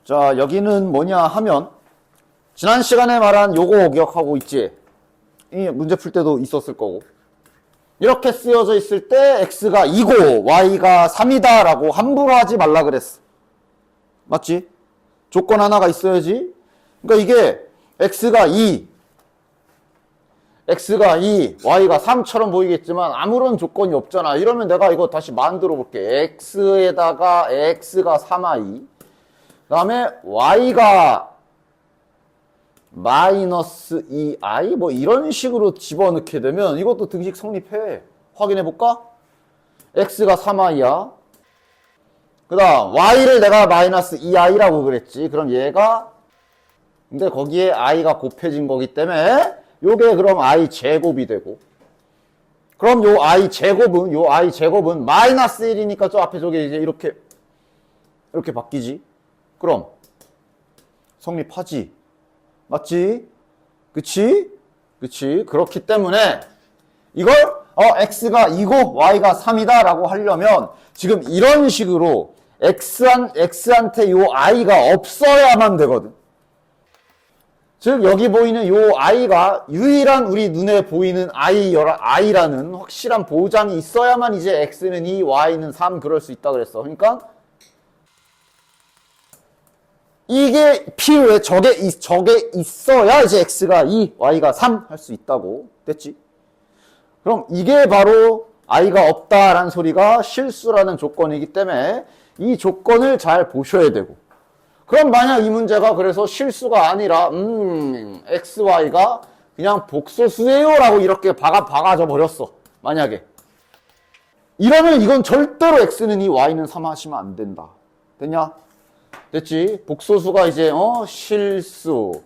자, 여기는 뭐냐 하면 지난 시간에 말한 요거 기억하고 있지? 이 문제 풀 때도 있었을 거고. 이렇게 쓰여져 있을 때 x가 2고 y가 3이다 라고 함부로 하지 말라 그랬어. 맞지? 조건 하나가 있어야지. 그러니까 이게 x가 2, y가 3처럼 보이겠지만 아무런 조건이 없잖아. 이러면 내가 이거 다시 만들어 볼게. x에다가 x가 3y, 그 다음에 y가 마이너스 2i 뭐 이런 식으로 집어넣게 되면 이것도 등식 성립해. 확인해 볼까? x가 3i야. 그 다음 y를 내가 마이너스 2i라고 그랬지. 그럼 얘가, 근데 거기에 i가 곱해진 거기 때문에 요게 그럼 i 제곱이 되고, 그럼 요 i 제곱은 마이너스 1이니까 저 앞에 저게 이제 이렇게 바뀌지. 그럼 성립하지. 맞지? 그치? 그렇기 때문에 이걸 x가 2고 y가 3이다 라고 하려면 지금 이런 식으로 x한테 요 i가 없어야만 되거든. 즉 여기 보이는 요 i가 유일한 우리 눈에 보이는 i라는 확실한 보장이 있어야만 이제 x는 2, y는 3 그럴 수 있다 그랬어. 그러니까 이게 필요해. 저게 있어야 이제 x가 2, y가 3 할 수 있다고. 됐지? 그럼 이게 바로 i가 없다라는 소리가 실수라는 조건이기 때문에 이 조건을 잘 보셔야 되고, 그럼 만약 이 문제가 그래서 실수가 아니라 x, y가 그냥 복소수예요 라고 이렇게 박아져 버렸어. 만약에 이러면 이건 절대로 x는 2, y는 3 하시면 안 된다. 됐냐? 됐지? 복소수가 이제 실수,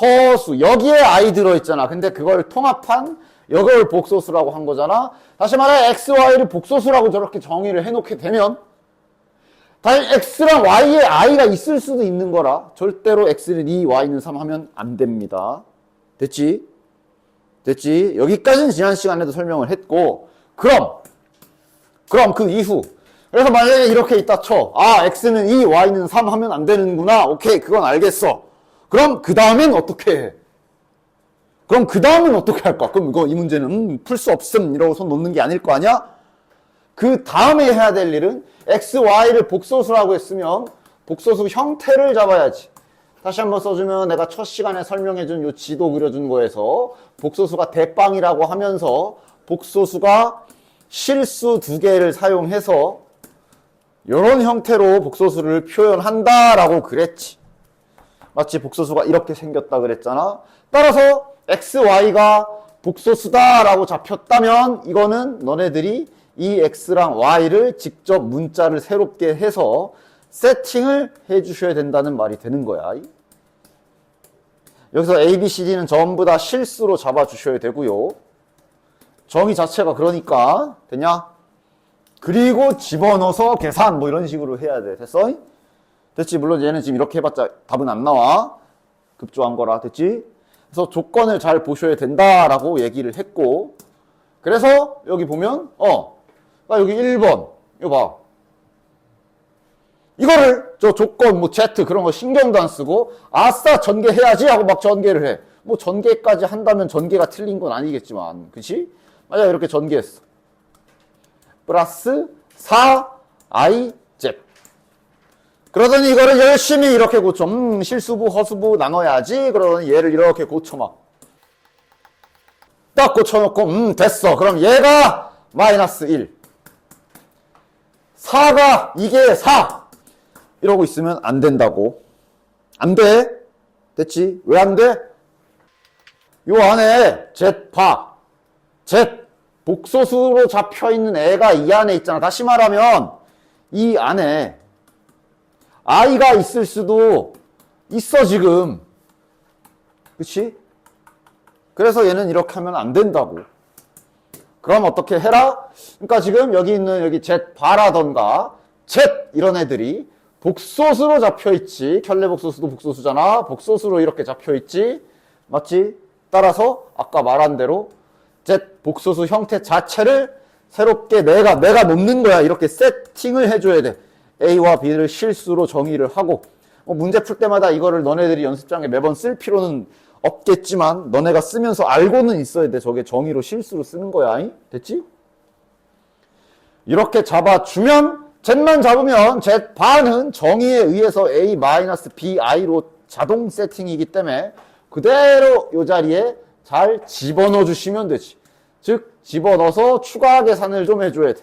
허수 여기에 i 들어있잖아. 근데 그걸 통합한 이걸 복소수라고 한 거잖아. 다시 말해 x, y를 복소수라고 저렇게 정의를 해놓게 되면 다시 x랑 y에 i가 있을 수도 있는 거라 절대로 x는 2, y는 3 하면 안 됩니다. 됐지? 여기까지는 지난 시간에도 설명을 했고, 그럼 그 이후, 그래서 만약에 이렇게 있다 쳐. x는 2, y는 3 하면 안 되는구나. 오케이, 그건 알겠어. 그럼 그 다음엔 어떻게 해? 할까? 그럼 이 문제는 풀 수 없음 이러고 손 놓는 게 아닐 거 아니야? 그 다음에 해야 될 일은 x, y를 복소수라고 했으면 복소수 형태를 잡아야지. 다시 한번 써주면 내가 첫 시간에 설명해준 요 지도 그려준 거에서 복소수가 대빵이라고 하면서 복소수가 실수 2개를 사용해서 이런 형태로 복소수를 표현한다라고 그랬지. 마치 복소수가 이렇게 생겼다 그랬잖아. 따라서 x, y가 복소수다라고 잡혔다면 이거는 너네들이 이 x랑 y를 직접 문자를 새롭게 해서 세팅을 해주셔야 된다는 말이 되는 거야. 여기서 a, b, c, d는 전부 다 실수로 잡아주셔야 되고요. 정의 자체가 그러니까. 됐냐? 그리고 집어넣어서 계산 뭐 이런 식으로 해야 돼. 됐어? 됐지? 물론 얘는 지금 이렇게 해봤자 답은 안 나와. 급조한 거라. 됐지? 그래서 조건을 잘 보셔야 된다라고 얘기를 했고, 그래서 여기 보면 여기 1번 이거 봐. 이거를 저 조건 뭐 Z 그런 거 신경도 안 쓰고 아싸 전개해야지 하고 막 전개를 해. 뭐 전개까지 한다면 전개가 틀린 건 아니겠지만, 그치? 만약 이렇게 전개했어. 플러스 4i 잽. 그러더니 이거를 열심히 이렇게 고쳐. 실수부 허수부 나눠야지. 그러더니 얘를 이렇게 고쳐 막. 딱 고쳐놓고 됐어. 그럼 얘가 마이너스 1. 4가 이게 4. 이러고 있으면 안 된다고. 안 돼. 됐지? 왜 안 돼? 요 안에 Z 봐. Z 복소수로 잡혀있는 애가 이 안에 있잖아. 다시 말하면 이 안에 i가 있을 수도 있어 지금. 그치? 그래서 얘는 이렇게 하면 안 된다고. 그럼 어떻게 해라? 그러니까 지금 여기 있는 여기 Z 바라던가 Z 이런 애들이 복소수로 잡혀있지. 켤레복소수도 복소수잖아. 복소수로 이렇게 잡혀있지. 맞지? 따라서 아까 말한 대로 Z 복소수 형태 자체를 새롭게 내가 놓는 거야. 이렇게 세팅을 해줘야 돼. A와 B를 실수로 정의를 하고, 문제 풀 때마다 이거를 너네들이 연습장에 매번 쓸 필요는 없겠지만 너네가 쓰면서 알고는 있어야 돼. 저게 정의로 실수로 쓰는 거야. 됐지? 이렇게 잡아주면 Z만 잡으면 Z 바는 정의에 의해서 A-BI로 자동 세팅이기 때문에 그대로 이 자리에 잘 집어넣어 주시면 되지. 즉 집어넣어서 추가 계산을 좀 해줘야 돼.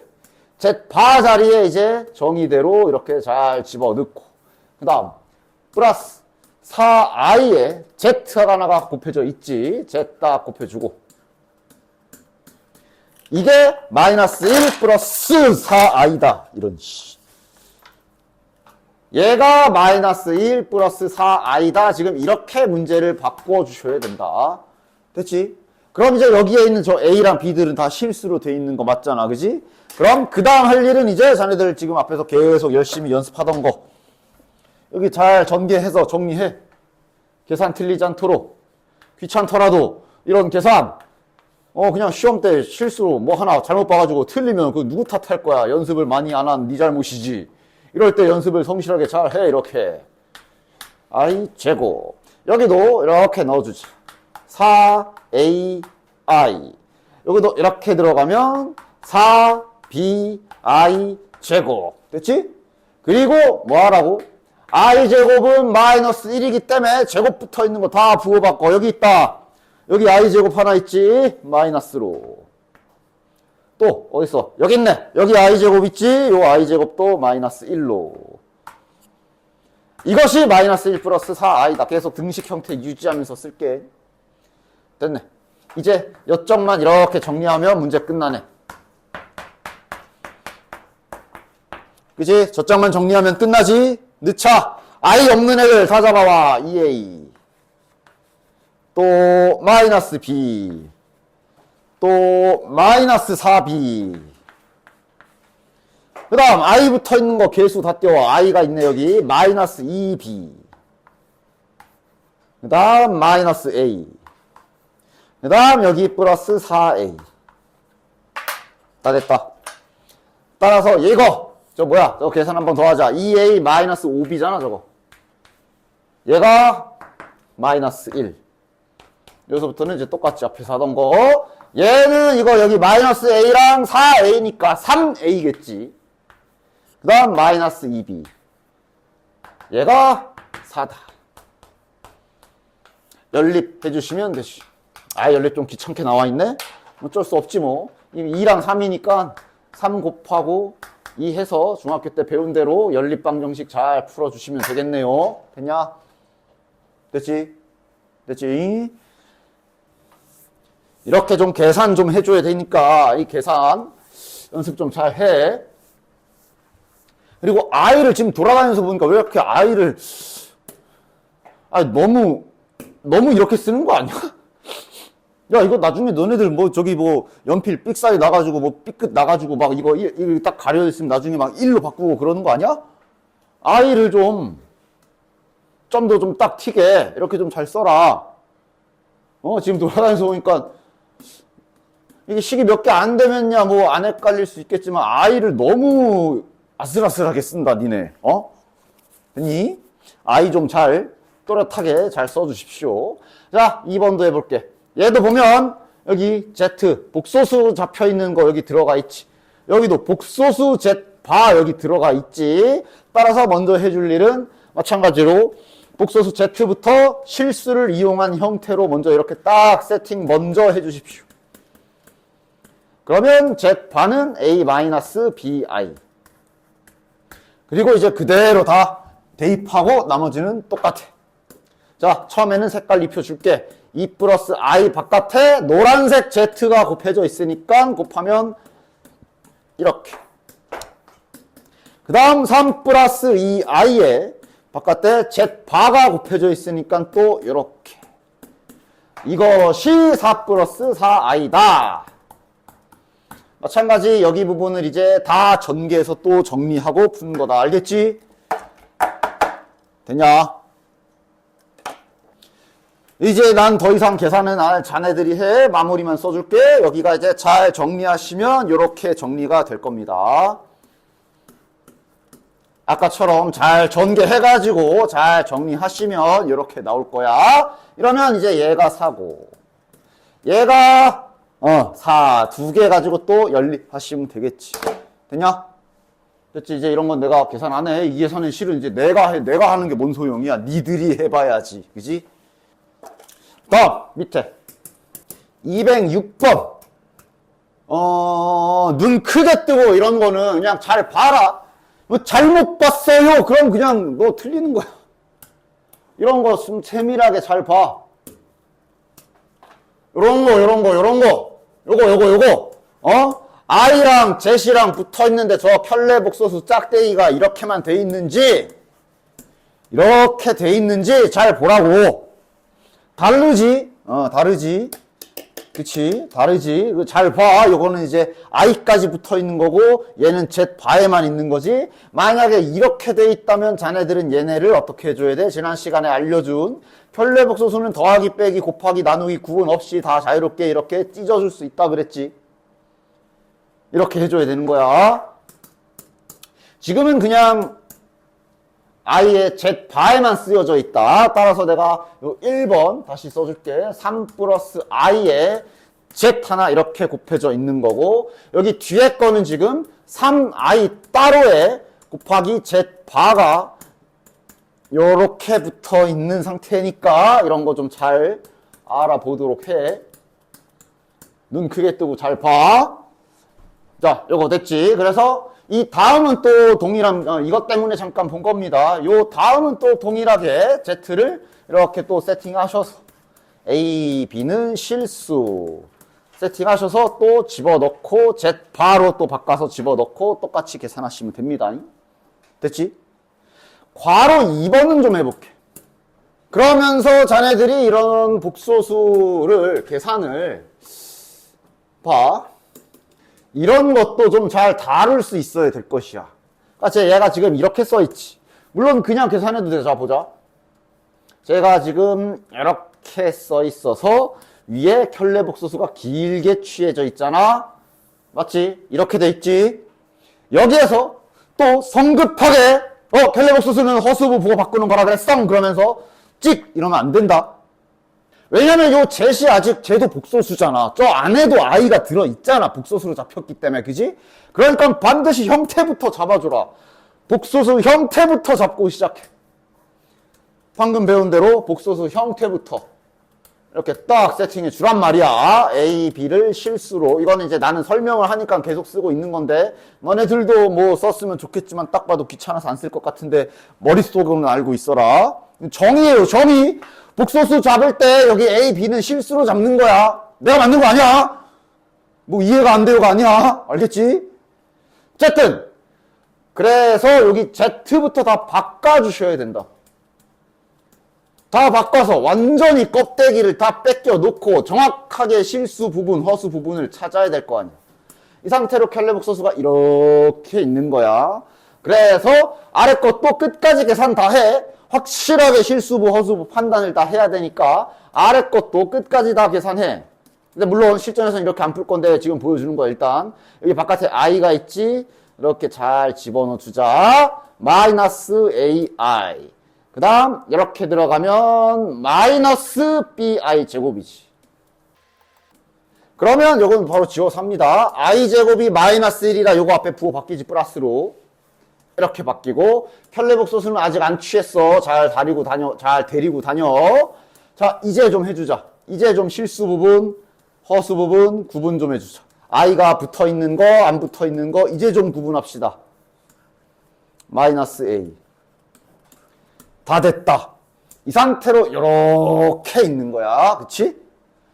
Z 바 자리에 이제 정의대로 이렇게 잘 집어넣고 그 다음 플러스 4i에 Z가 하나가 곱해져 있지. Z 딱 곱해주고 이게 마이너스 1 플러스 4i다. 이런 씨. 얘가 마이너스 1 플러스 4i다. 지금 이렇게 문제를 바꿔주셔야 된다. 됐지? 그럼 이제 여기에 있는 저 A랑 B들은 다 실수로 돼 있는 거 맞잖아. 그지? 그럼 그 다음 할 일은 이제 자네들 지금 앞에서 계속 열심히 연습하던 거 여기 잘 전개해서 정리해. 계산 틀리지 않도록. 귀찮더라도 이런 계산 그냥 시험 때 실수로 뭐 하나 잘못 봐가지고 틀리면 그 누구 탓할 거야. 연습을 많이 안 한 네 잘못이지. 이럴 때 연습을 성실하게 잘 해. 이렇게 I 제곱 여기도 이렇게 넣어주자. 4ai 여기도 이렇게 들어가면 4bi 제곱 됐지? 그리고 뭐 하라고? I 제곱은 마이너스 1이기 때문에 제곱 붙어 있는 거 다 부호바꿔. 여기 있다. 여기 I 제곱 하나 있지? 마이너스로. 또 어딨어? 여기 있네. 여기 I 제곱 있지? 요 I 제곱도 마이너스 1로. 이것이 마이너스 1 플러스 4i다. 계속 등식 형태 유지하면서 쓸게. 됐네. 이제 요점만 이렇게 정리하면 문제 끝나네. 그치? 저점만 정리하면 끝나지? 늦차. I 없는 애들 다 잡아와. 2a. 또 마이너스 b. 또 마이너스 4b. 그 다음 I 붙어 있는 거 개수 다 떼워. I가 있네 여기. 마이너스 2b. 그 다음 마이너스 a. 그 다음 여기 플러스 4a. 다 됐다. 따라서 이거 저 뭐야 저 계산 한번 더 하자. 2a 마이너스 5b잖아 저거. 얘가 마이너스 1. 여기서부터는 이제 똑같이 앞에서 하던 거. 얘는 이거 여기 마이너스 a랑 4a니까 3a겠지. 그 다음 마이너스 2b. 얘가 4다. 연립 해주시면 되지. 연립 좀 귀찮게 나와있네? 어쩔 수 없지 뭐. 2랑 3이니까 3 곱하고 2 해서 중학교 때 배운 대로 연립방정식 잘 풀어주시면 되겠네요. 됐냐? 됐지? 됐지? 이렇게 좀 계산 좀 해줘야 되니까 이 계산 연습 좀 잘 해. 그리고 I를 지금 돌아다니면서 보니까 왜 이렇게 I를 너무 이렇게 쓰는 거 아니야? 야 이거 나중에 너네들 뭐 저기 뭐 연필 삑사리 나가지고 뭐 삐끗 나가지고 막 이거 딱 가려져 있으면 나중에 막 1로 바꾸고 그러는 거 아니야? I를 좀 점도 좀 딱 튀게 이렇게 좀 잘 써라. 지금 돌아다니면서 보니까 이게 식이 몇 개 안 되면야 뭐 안 헷갈릴 수 있겠지만 I를 너무 아슬아슬하게 쓴다 니네. 됐니? I 좀 잘 또렷하게 잘 써주십시오. 자 2번도 해볼게. 얘도 보면 여기 Z 복소수 잡혀있는 거 여기 들어가 있지. 여기도 복소수 Z 바 여기 들어가 있지. 따라서 먼저 해줄 일은 마찬가지로 복소수 Z부터 실수를 이용한 형태로 먼저 이렇게 딱 세팅 먼저 해주십시오. 그러면 Z 바는 A-BI. 그리고 이제 그대로 다 대입하고 나머지는 똑같아. 자, 처음에는 색깔 입혀줄게. 2 플러스 I 바깥에 노란색 Z가 곱해져 있으니까 곱하면 이렇게. 그 다음 3 플러스 2i에 바깥에 Z 바가 곱해져 있으니까 또 이렇게. 이것이 4 플러스 4i다. 마찬가지 여기 부분을 이제 다 전개해서 또 정리하고 푸는 거다. 알겠지? 됐냐? 이제 난 더 이상 계산은 자네들이 해. 마무리만 써줄게. 여기가 이제 잘 정리하시면 이렇게 정리가 될 겁니다. 아까처럼 잘 전개해가지고 잘 정리하시면 이렇게 나올 거야. 이러면 이제 얘가 4고 얘가 4 두 개 가지고 또 연립하시면 되겠지. 됐냐? 됐지? 이제 이런 건 내가 계산 안 해. 이 계산은 실은 이제 내가 하는 게 뭔 소용이야. 니들이 해봐야지. 그지? 다음 밑에 206번 눈 크게 뜨고 이런 거는 그냥 잘 봐라. 뭐 잘못 봤어요. 그럼 그냥 너 틀리는 거야. 이런 거 좀 세밀하게 잘 봐. 요런 거. 요거. I랑 Z랑 붙어 있는데 저 켤레복소수 짝대기가 이렇게만 돼 있는지, 이렇게 돼 있는지 잘 보라고. 다르지? 다르지. 그치? 다르지? 잘 봐. 요거는 이제 I까지 붙어 있는 거고, 얘는 Z 바에만 있는 거지. 만약에 이렇게 돼 있다면 자네들은 얘네를 어떻게 해줘야 돼? 지난 시간에 알려준 켤레복소수는 더하기, 빼기, 곱하기, 나누기, 구분 없이 다 자유롭게 이렇게 찢어줄 수 있다 그랬지. 이렇게 해줘야 되는 거야. 지금은 그냥 I의 Z 바에만 쓰여져 있다. 따라서 내가 요 1번 다시 써줄게. 3 플러스 I에 Z 하나 이렇게 곱해져 있는 거고, 여기 뒤에 거는 지금 3I 따로에 곱하기 Z 바가 요렇게 붙어 있는 상태니까 이런 거 좀 잘 알아보도록 해. 눈 크게 뜨고 잘 봐. 자, 요거 됐지? 그래서 이 다음은 또 동일한, 이것 때문에 잠깐 본 겁니다. 요 다음은 또 동일하게 Z를 이렇게 또 세팅하셔서 A, B는 실수 세팅하셔서 또 집어넣고 Z 바로 또 바꿔서 집어넣고 똑같이 계산하시면 됩니다. 됐지? 괄호 2번은 좀 해볼게. 그러면서 자네들이 이런 복소수를 계산을 봐. 이런 것도 좀 잘 다룰 수 있어야 될 것이야. 그러니까 얘가 지금 이렇게 써있지. 물론 그냥 계산해도 돼. 자, 보자. 제가 지금 이렇게 써있어서 위에 켤레복소수가 길게 취해져 있잖아. 맞지? 이렇게 돼 있지. 여기에서 또 성급하게 켤레복소수는 허수부 부호 바꾸는 거라 그랬어. 그러면서 찍! 이러면 안 된다. 왜냐면 요 젯이 아직 쟤도 복소수잖아. 저 안에도 I가 들어있잖아. 복소수로 잡혔기 때문에. 그지? 그러니까 반드시 형태부터 잡아줘라. 복소수 형태부터 잡고 시작해. 방금 배운 대로 복소수 형태부터 이렇게 딱 세팅해 주란 말이야. A, B를 실수로. 이거는 이제 나는 설명을 하니까 계속 쓰고 있는 건데, 너네들도 뭐 썼으면 좋겠지만 딱 봐도 귀찮아서 안 쓸 것 같은데 머릿속으로는 알고 있어라. 정의예요, 정의. 복소수 잡을 때 여기 A, B는 실수로 잡는 거야. 내가 만든 거 아니야. 뭐 이해가 안 돼요가 아니야. 알겠지? 어쨌든 그래서 여기 Z부터 다 바꿔주셔야 된다. 다 바꿔서 완전히 껍데기를 다 뺏겨 놓고 정확하게 실수 부분, 허수 부분을 찾아야 될 거 아니야. 이 상태로 켤레복소수가 이렇게 있는 거야. 그래서 아래 것도 끝까지 계산 다 해. 확실하게 실수부, 허수부 판단을 다 해야 되니까 아래 것도 끝까지 다 계산해. 근데 물론 실전에서는 이렇게 안 풀 건데 지금 보여주는 거야. 일단 여기 바깥에 I가 있지. 이렇게 잘 집어넣어 주자. 마이너스 AI. 그 다음 이렇게 들어가면 마이너스 BI 제곱이지. 그러면 요건 바로 지워서 합니다. I 제곱이 마이너스 1이라 요거 앞에 부호 바뀌지. 플러스로 이렇게 바뀌고, 켤레복소수는 아직 안 취했어. 잘 데리고 다녀. 자, 이제 좀 해주자. 이제 좀 실수 부분, 허수 부분 구분 좀 해주자. I가 붙어 있는 거, 안 붙어 있는 거, 이제 좀 구분합시다. 마이너스 A. 다 됐다. 이 상태로 이렇게 있는 거야. 그치?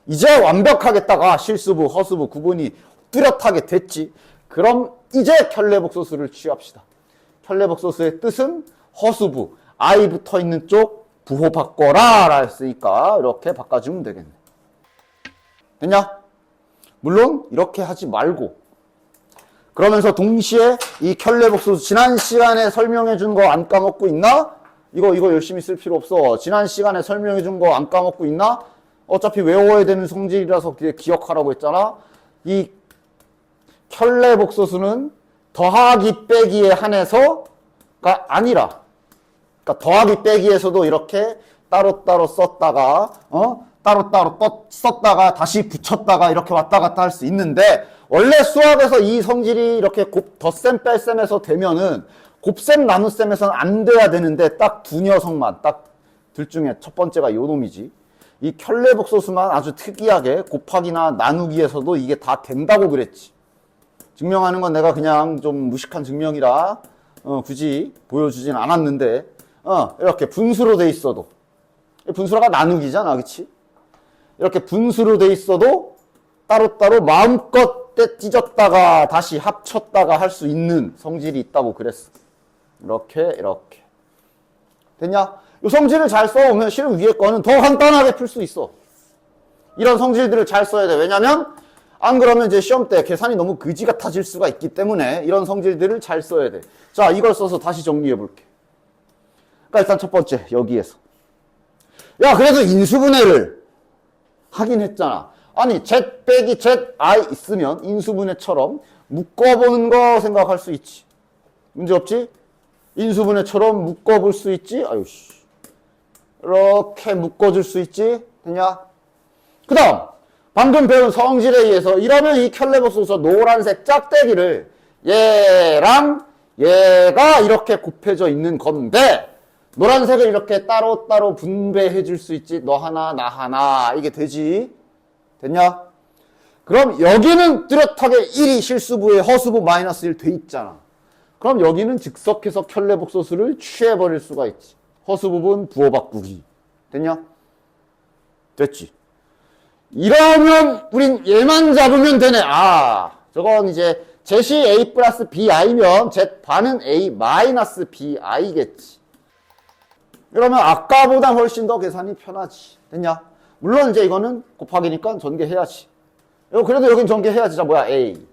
이제 완벽하겠다가 실수부, 허수부 구분이 뚜렷하게 됐지. 그럼 이제 켤레복소수를 취합시다. 켤레복소수의 뜻은 허수부, I 붙어 있는 쪽 부호 바꿔라 라 했으니까 이렇게 바꿔주면 되겠네. 됐냐? 물론 이렇게 하지 말고, 그러면서 동시에 이 켤레복소수 지난 시간에 설명해 준 거 안 까먹고 있나? 이거 열심히 쓸 필요 없어. 지난 시간에 설명해 준 거 안 까먹고 있나? 어차피 외워야 되는 성질이라서 기억하라고 했잖아. 이 켤레복소수는 더하기 빼기에 한해서 아니라. 그러니까 더하기 빼기에서도 이렇게 따로따로 썼다가 따로따로 썼다가 다시 붙였다가 이렇게 왔다 갔다 할 수 있는데 원래 수학에서 이 성질이 이렇게 덧셈 뺄셈에서 되면은 곱셈 나눗셈에서는 안 돼야 되는데 딱 두 녀석만 딱 둘 중에 첫 번째가 요 놈이지. 이 켤레복소수만 아주 특이하게 곱하기나 나누기에서도 이게 다 된다고 그랬지. 증명하는 건 내가 그냥 좀 무식한 증명이라 굳이 보여주진 않았는데 이렇게 분수로 돼 있어도 분수라가 나누기잖아, 그치? 이렇게 분수로 돼 있어도 따로따로 마음껏 찢었다가 다시 합쳤다가 할 수 있는 성질이 있다고 그랬어. 이렇게 됐냐? 이 성질을 잘 써오면 실은 위에 거는 더 간단하게 풀 수 있어. 이런 성질들을 잘 써야 돼. 왜냐면 안 그러면 이제 시험 때 계산이 너무 그지 같아질 수가 있기 때문에 이런 성질들을 잘 써야 돼. 자, 이걸 써서 다시 정리해 볼게. 그러니까 일단 첫 번째 여기에서 야, 그래도 인수분해를 하긴 했잖아. 아니, z 빼기 zi 있으면 인수분해처럼 묶어보는 거 생각할 수 있지. 문제 없지? 인수분해처럼 묶어볼 수 있지? 아유씨. 이렇게 묶어줄 수 있지? 되냐? 그 다음, 방금 배운 성질에 의해서 이러면 이 켤레복소수 노란색 짝대기를 얘랑 얘가 이렇게 곱해져 있는 건데 노란색을 이렇게 따로따로 분배해 줄 수 있지. 너 하나, 나 하나. 이게 되지? 됐냐? 그럼 여기는 뚜렷하게 1이 실수부에 허수부 마이너스 1 돼 있잖아. 그럼 여기는 즉석해서 켤레복소수를 취해버릴 수가 있지. 허수부분 부호 바꾸기. 됐냐? 됐지? 이러면 우린 얘만 잡으면 되네. 아, 저건 이제 z이 a 플러스 bi면 z반은 a 마이너스 bi겠지. 이러면 아까보다 훨씬 더 계산이 편하지. 됐냐? 물론 이제 이거는 곱하기니까 전개해야지. 그래도 여긴 전개해야지. 자, 뭐야? a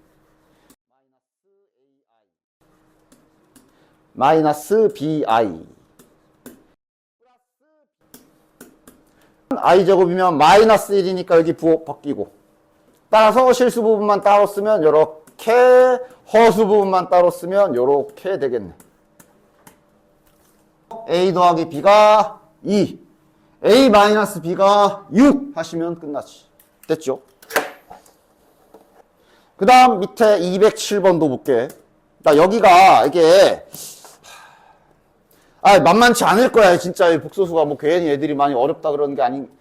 마이너스 bi i제곱이면 마이너스 1이니까 여기 부호 바뀌고 따라서 실수 부분만 따로 쓰면 요렇게 허수 부분만 따로 쓰면 요렇게 되겠네. a 더하기 b가 2 a 마이너스 b가 6 하시면 끝나지. 됐죠? 그 다음 밑에 207번도 볼게. 그러니까 여기가 이게 만만치 않을 거야. 진짜 복소수가 뭐 괜히 애들이 많이 어렵다 그러는 게 아닌,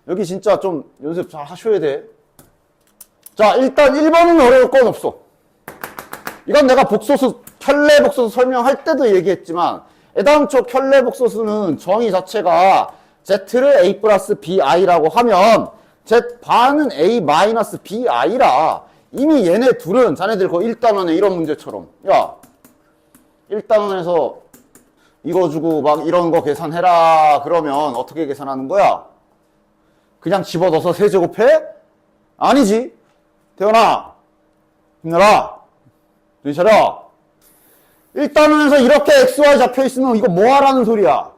여기 진짜 좀 연습 잘 하셔야 돼. 자, 일단 1번은 어려울 건 없어. 이건 내가 복소수, 켤레복소수 설명할 때도 얘기했지만, 애당초 켤레복소수는 정의 자체가 z를 a 플러스 bi라고 하면, z반은 a 마이너스 bi라, 이미 얘네 둘은 자네들 그 1단원에 이런 문제처럼, 야, 1단원에서 이거 주고 막 이런 거 계산해라 그러면 어떻게 계산하는 거야? 그냥 집어넣어서 세제곱해? 아니지. 태연아, 힘내라. 정신 차려. 1단원에서 이렇게 XY 잡혀있으면 이거 뭐 하라는 소리야?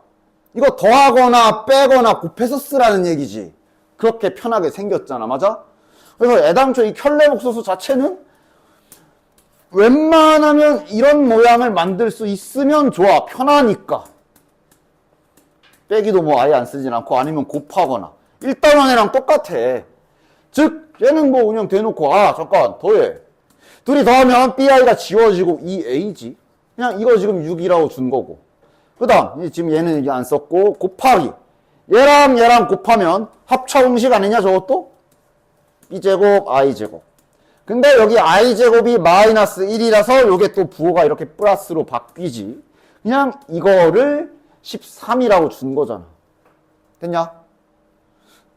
이거 더하거나 빼거나 곱해서 쓰라는 얘기지. 그렇게 편하게 생겼잖아. 맞아? 그래서 애당초 이 켤레복소수 자체는 웬만하면 이런 모양을 만들 수 있으면 좋아. 편하니까. 빼기도 뭐 아예 안 쓰진 않고 아니면 곱하거나. 1단원이랑 똑같아. 즉 얘는 뭐 그냥 대놓고 잠깐 더해. 둘이 더하면 bi가 지워지고 2a지. 그냥 이거 지금 6이라고 준 거고. 그 다음 지금 얘는 이게 안 썼고 곱하기. 얘랑 곱하면 합차 공식 아니냐 저것도? b제곱 i제곱. 근데 여기 i제곱이 마이너스 1이라서 요게 또 부호가 이렇게 플러스로 바뀌지. 그냥 이거를 13이라고 준 거잖아. 됐냐?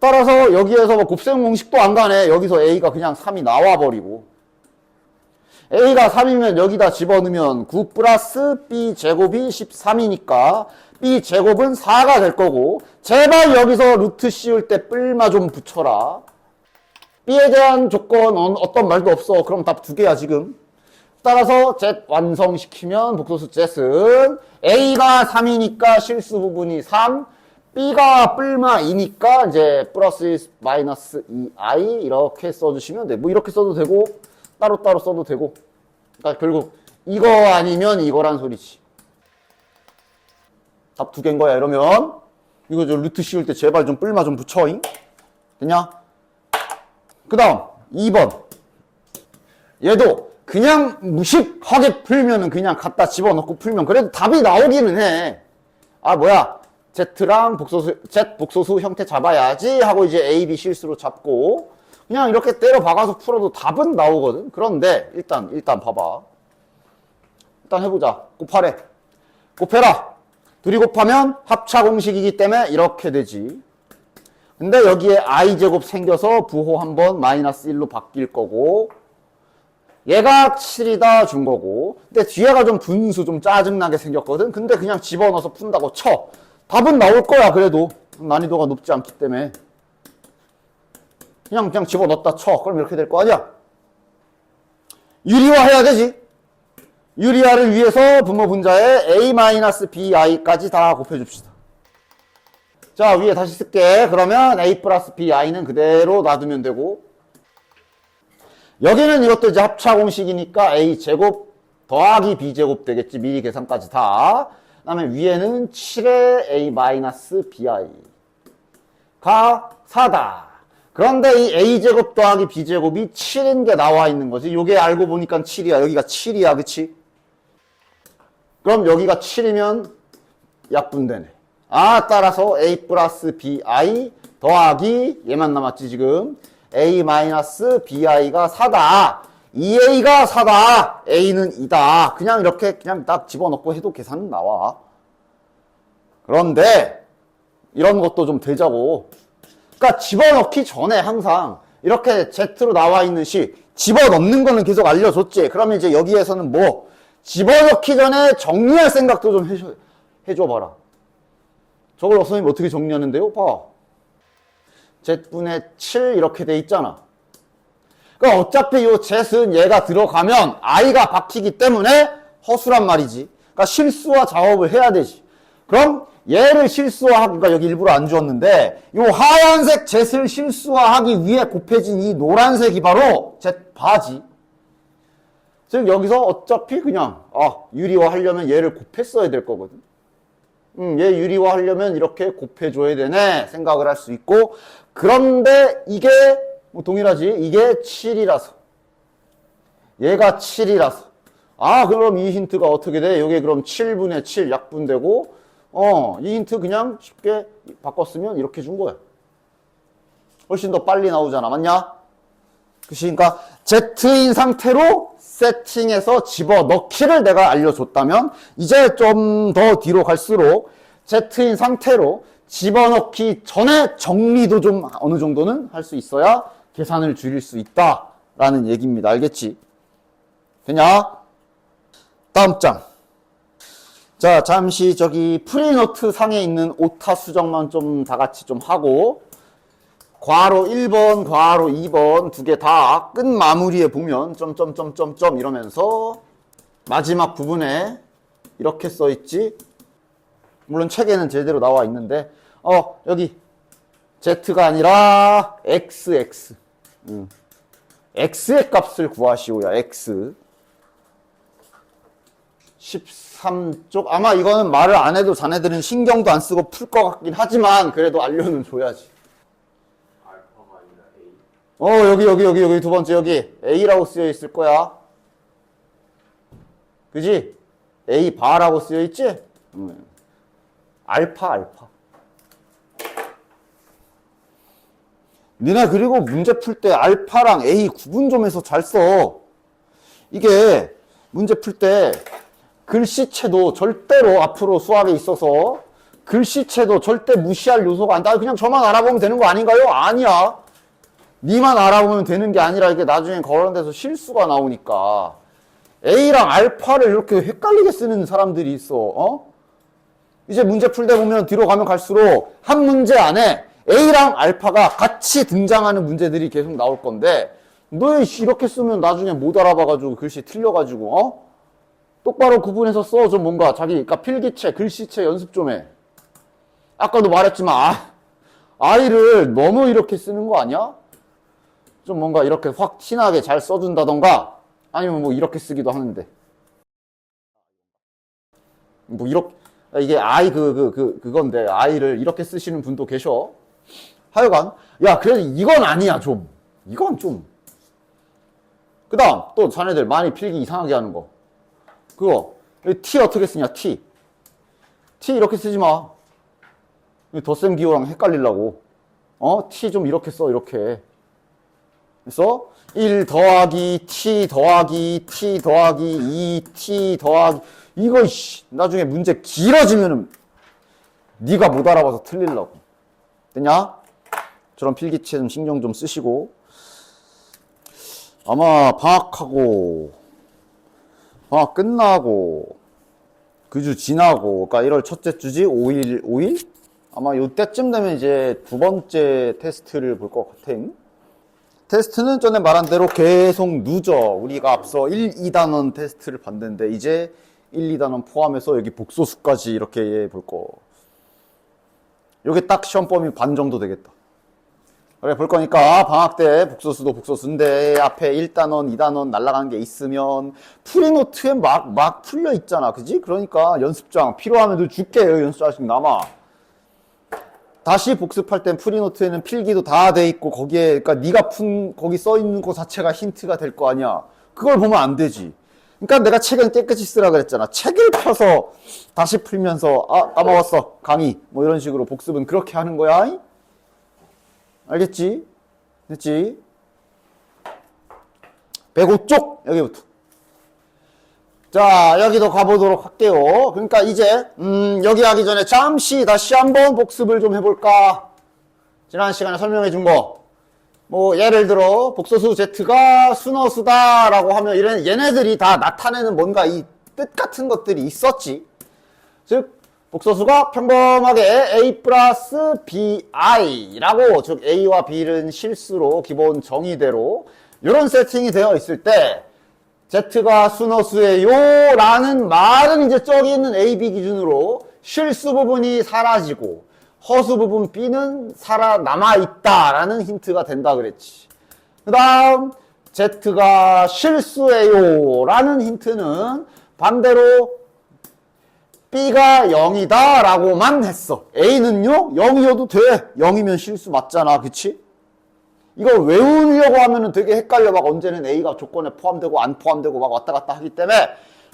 따라서 여기에서 뭐 곱셈 공식도 안 가네. 여기서 a가 그냥 3이 나와버리고. a가 3이면 여기다 집어넣으면 9 플러스 b제곱이 13이니까 b제곱은 4가 될 거고 제발 여기서 루트 씌울 때 뿔마 좀 붙여라. b에 대한 조건 어떤 말도 없어. 그럼 답 두 개야 지금. 따라서 z 완성시키면 복소수 z은 a가 3이니까 실수 부분이 3, b가 뿔마 2니까 이제 플러스 마이너스 2i 이렇게 써주시면 돼. 뭐 이렇게 써도 되고 따로따로 써도 되고. 그러니까 결국 이거 아니면 이거란 소리지. 답 두 개인 거야. 이러면 이거 저 루트 씌울 때 제발 좀 뿔마 좀 붙여잉. 됐냐? 그 다음 2번. 얘도 그냥 무식하게 풀면은 그냥 갖다 집어넣고 풀면 그래도 답이 나오기는 해. 아 뭐야, Z랑 Z 복소수 형태 잡아야지 하고 이제 A, B 실수로 잡고 그냥 이렇게 때려 박아서 풀어도 답은 나오거든. 그런데 일단 봐봐. 일단 해보자. 곱해라. 둘이 곱하면 합차 공식이기 때문에 이렇게 되지. 근데 여기에 i제곱 생겨서 부호 한번 마이너스 1로 바뀔 거고, 얘가 7이다 준 거고, 근데 뒤에가 좀 분수 좀 짜증나게 생겼거든. 근데 그냥 집어넣어서 푼다고 쳐. 답은 나올 거야. 그래도 난이도가 높지 않기 때문에 그냥 집어넣었다 쳐. 그럼 이렇게 될 거 아니야. 유리화 해야 되지. 유리화를 위해서 분모 분자에 a-bi까지 다 곱해줍시다. 자, 위에 다시 쓸게. 그러면 a 플러스 bi는 그대로 놔두면 되고, 여기는 이것도 이제 합차 공식이니까 a제곱 더하기 b제곱 되겠지. 미리 계산까지 다. 그 다음에 위에는 7의 a-bi가 4다. 그런데 이 a제곱 더하기 b제곱이 7인 게 나와 있는 거지. 요게 알고 보니까 7이야. 여기가 7이야. 그치? 그럼 여기가 7이면 약분되네. 아, 따라서 a 플러스 bi 더하기 얘만 남았지 지금. a-bi가 4다. 2a가 4다. a는 2다. 그냥 이렇게 그냥 딱 집어넣고 해도 계산은 나와. 그런데 이런 것도 좀 되자고. 그러니까 집어넣기 전에 항상 이렇게 Z로 나와 있는 시 집어넣는 거는 계속 알려줬지. 그러면 이제 여기에서는 뭐 집어넣기 전에 정리할 생각도 좀 해줘봐라. 저걸 선생님 어떻게 정리하는데요? 봐. Z분의 7 이렇게 돼 있잖아. 그러니까 어차피 요 Z는 얘가 들어가면 I가 박히기 때문에 허수란 말이지. 그러니까 실수와 작업을 해야 되지. 그럼 얘를 실수화하기, 그러니까 여기 일부러 안 주었는데 요 하얀색 Z를 실수화하기 위해 곱해진 이 노란색이 바로 Z바지. 즉 여기서 어차피 그냥 유리화 하려면 얘를 곱했어야 될 거거든. 얘 유리화 하려면 이렇게 곱해줘야 되네 생각을 할 수 있고, 그런데 이게 뭐 동일하지. 이게 7이라서, 얘가 7이라서 그럼 이 힌트가 어떻게 돼? 이게 그럼 7분의 7 약분되고, 이 힌트 그냥 쉽게 바꿨으면 이렇게 준 거야. 훨씬 더 빨리 나오잖아. 맞냐? 그러니까 Z인 상태로 세팅해서 집어넣기를 내가 알려줬다면, 이제 좀 더 뒤로 갈수록 Z인 상태로 집어넣기 전에 정리도 좀 어느 정도는 할 수 있어야 계산을 줄일 수 있다라는 얘기입니다. 알겠지? 되냐? 다음 장. 자, 잠시 저기 프리노트 상에 있는 오타 수정만 좀 다 같이 좀 하고, 괄호 1번, 괄호 2번 두 개 다 끝 마무리에 보면 점점점점점 이러면서 마지막 부분에 이렇게 써 있지. 물론 책에는 제대로 나와 있는데 여기 Z가 아니라 XX. X의 값을 구하시오야. X 13쪽. 아마 이거는 말을 안 해도 자네들은 신경도 안 쓰고 풀 것 같긴 하지만 그래도 알려는 줘야지. 여기 두 번째 여기 A라고 쓰여 있을 거야. 그지? A 바라고 쓰여 있지? 알파. 니네 그리고 문제 풀 때 알파랑 A 구분 좀 해서 잘 써. 이게 문제 풀 때 글씨체도 절대로 앞으로 수학에 있어서 글씨체도 절대 무시할 요소가 아니다. 그냥 저만 알아보면 되는 거 아닌가요? 아니야. 니만 알아보면 되는 게 아니라 이게 나중에 거론돼서 실수가 나오니까. A랑 알파를 이렇게 헷갈리게 쓰는 사람들이 있어. 이제 문제 풀다 보면 뒤로 가면 갈수록 한 문제 안에 A랑 알파가 같이 등장하는 문제들이 계속 나올 건데, 너 이렇게 쓰면 나중에 못 알아봐가지고 글씨 틀려가지고 똑바로 구분해서 써. 좀 뭔가 자기, 그러니까 필기체, 글씨체 연습 좀 해. 아까도 말했지만 I를 너무 이렇게 쓰는 거 아니야? 좀 뭔가 이렇게 확 티나게 잘 써준다던가, 아니면 뭐 이렇게 쓰기도 하는데, 뭐 이렇게 이게 I 그건데 I를 이렇게 쓰시는 분도 계셔. 하여간 야 그래도 이건 아니야 좀. 이건 좀. 그 다음 또 자네들 많이 필기 이상하게 하는 거. 그거 T 어떻게 쓰냐 T 이렇게 쓰지 마. 덧셈 기호랑 헷갈리려고. T 좀 이렇게 써 이렇게. 그래서 1 더하기 T 더하기 T 더하기 2 T 더하기 이거 나중에 문제 길어지면은 네가 못 알아봐서 틀리려고. 됐냐? 저런 필기체 좀 신경 좀 쓰시고. 아마 방학 끝나고 그 주 지나고 그러니까 1월 첫째 주지 5일? 아마 요때쯤 되면 이제 두 번째 테스트를 볼 것 같아. 테스트는 전에 말한 대로 계속 누져. 우리가 앞서 1, 2단원 테스트를 봤는데 이제 1, 2단원 포함해서 여기 복소수까지 이렇게 볼 거. 요게 딱 시험 범위 반 정도 되겠다. 그래 볼 거니까 방학 때 복소수도 복소수인데 앞에 1단원, 2단원 날라가는 게 있으면 프리노트에 막 풀려 있잖아. 그지? 그러니까 연습장 필요하면 줄게. 연습장씩 남아. 다시 복습할 땐 프리노트에는 필기도 다 돼 있고 거기에 그러니까 네가 거기 써 있는 거 자체가 힌트가 될 거 아니야. 그걸 보면 안 되지. 그러니까 내가 책은 깨끗이 쓰라 그랬잖아. 책을 펴서 다시 풀면서 까먹었어. 강의 뭐 이런 식으로 복습은 그렇게 하는 거야. 알겠지? 됐지? 105쪽 여기부터. 자, 여기도 가보도록 할게요. 그러니까 이제 여기 하기 전에 잠시 다시 한번 복습을 좀 해볼까. 지난 시간에 설명해 준 거. 뭐 예를 들어 복소수 Z가 순어수다라고 하면 얘네들이 다 나타내는 뭔가 이 뜻 같은 것들이 있었지. 즉 복소수가 평범하게 A 플러스 BI라고, 즉 A와 B는 실수로 기본 정의대로 이런 세팅이 되어 있을 때 Z가 순어수예요 라는 말은 이제 저기 있는 A, B 기준으로 실수 부분이 사라지고 허수 부분 B는 살아남아있다 라는 힌트가 된다 그랬지. 그 다음 Z가 실수예요 라는 힌트는 반대로 B가 0이다 라고만 했어. A는요 0이어도 돼. 0이면 실수 맞잖아. 그치? 이걸 외우려고 하면은 되게 헷갈려. 막 언제는 A가 조건에 포함되고 안 포함되고 막 왔다 갔다 하기 때문에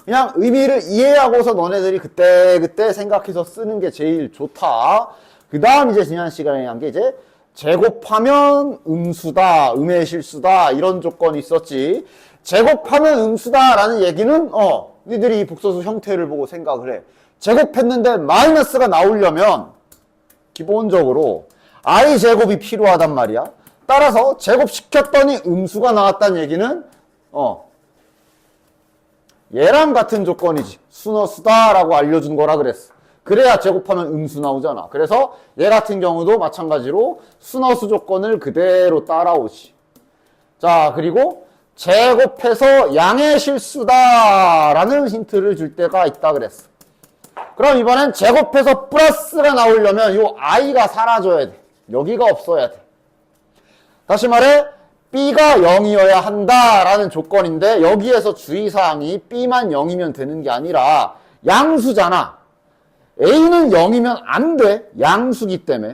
그냥 의미를 이해하고서 너네들이 그때 생각해서 쓰는 게 제일 좋다. 그 다음 이제 지난 시간에 한 게 이제 제곱하면 음수다, 음의 실수다 이런 조건이 있었지. 제곱하면 음수다 라는 얘기는 니들이 이 복소수 형태를 보고 생각을 해. 제곱했는데 마이너스가 나오려면 기본적으로 i제곱이 필요하단 말이야. 따라서 제곱시켰더니 음수가 나왔다는 얘기는 얘랑 같은 조건이지. 순어수다 라고 알려준 거라 그랬어. 그래야 제곱하면 음수 나오잖아. 그래서 얘 같은 경우도 마찬가지로 순어수 조건을 그대로 따라오지. 자, 그리고 제곱해서 양의 실수다 라는 힌트를 줄 때가 있다 그랬어. 그럼 이번엔 제곱해서 플러스가 나오려면 요 i가 사라져야 돼. 여기가 없어야 돼. 다시 말해 B가 0이어야 한다라는 조건인데 여기에서 주의사항이 B만 0이면 되는 게 아니라 양수잖아. A는 0이면 안 돼. 양수기 때문에.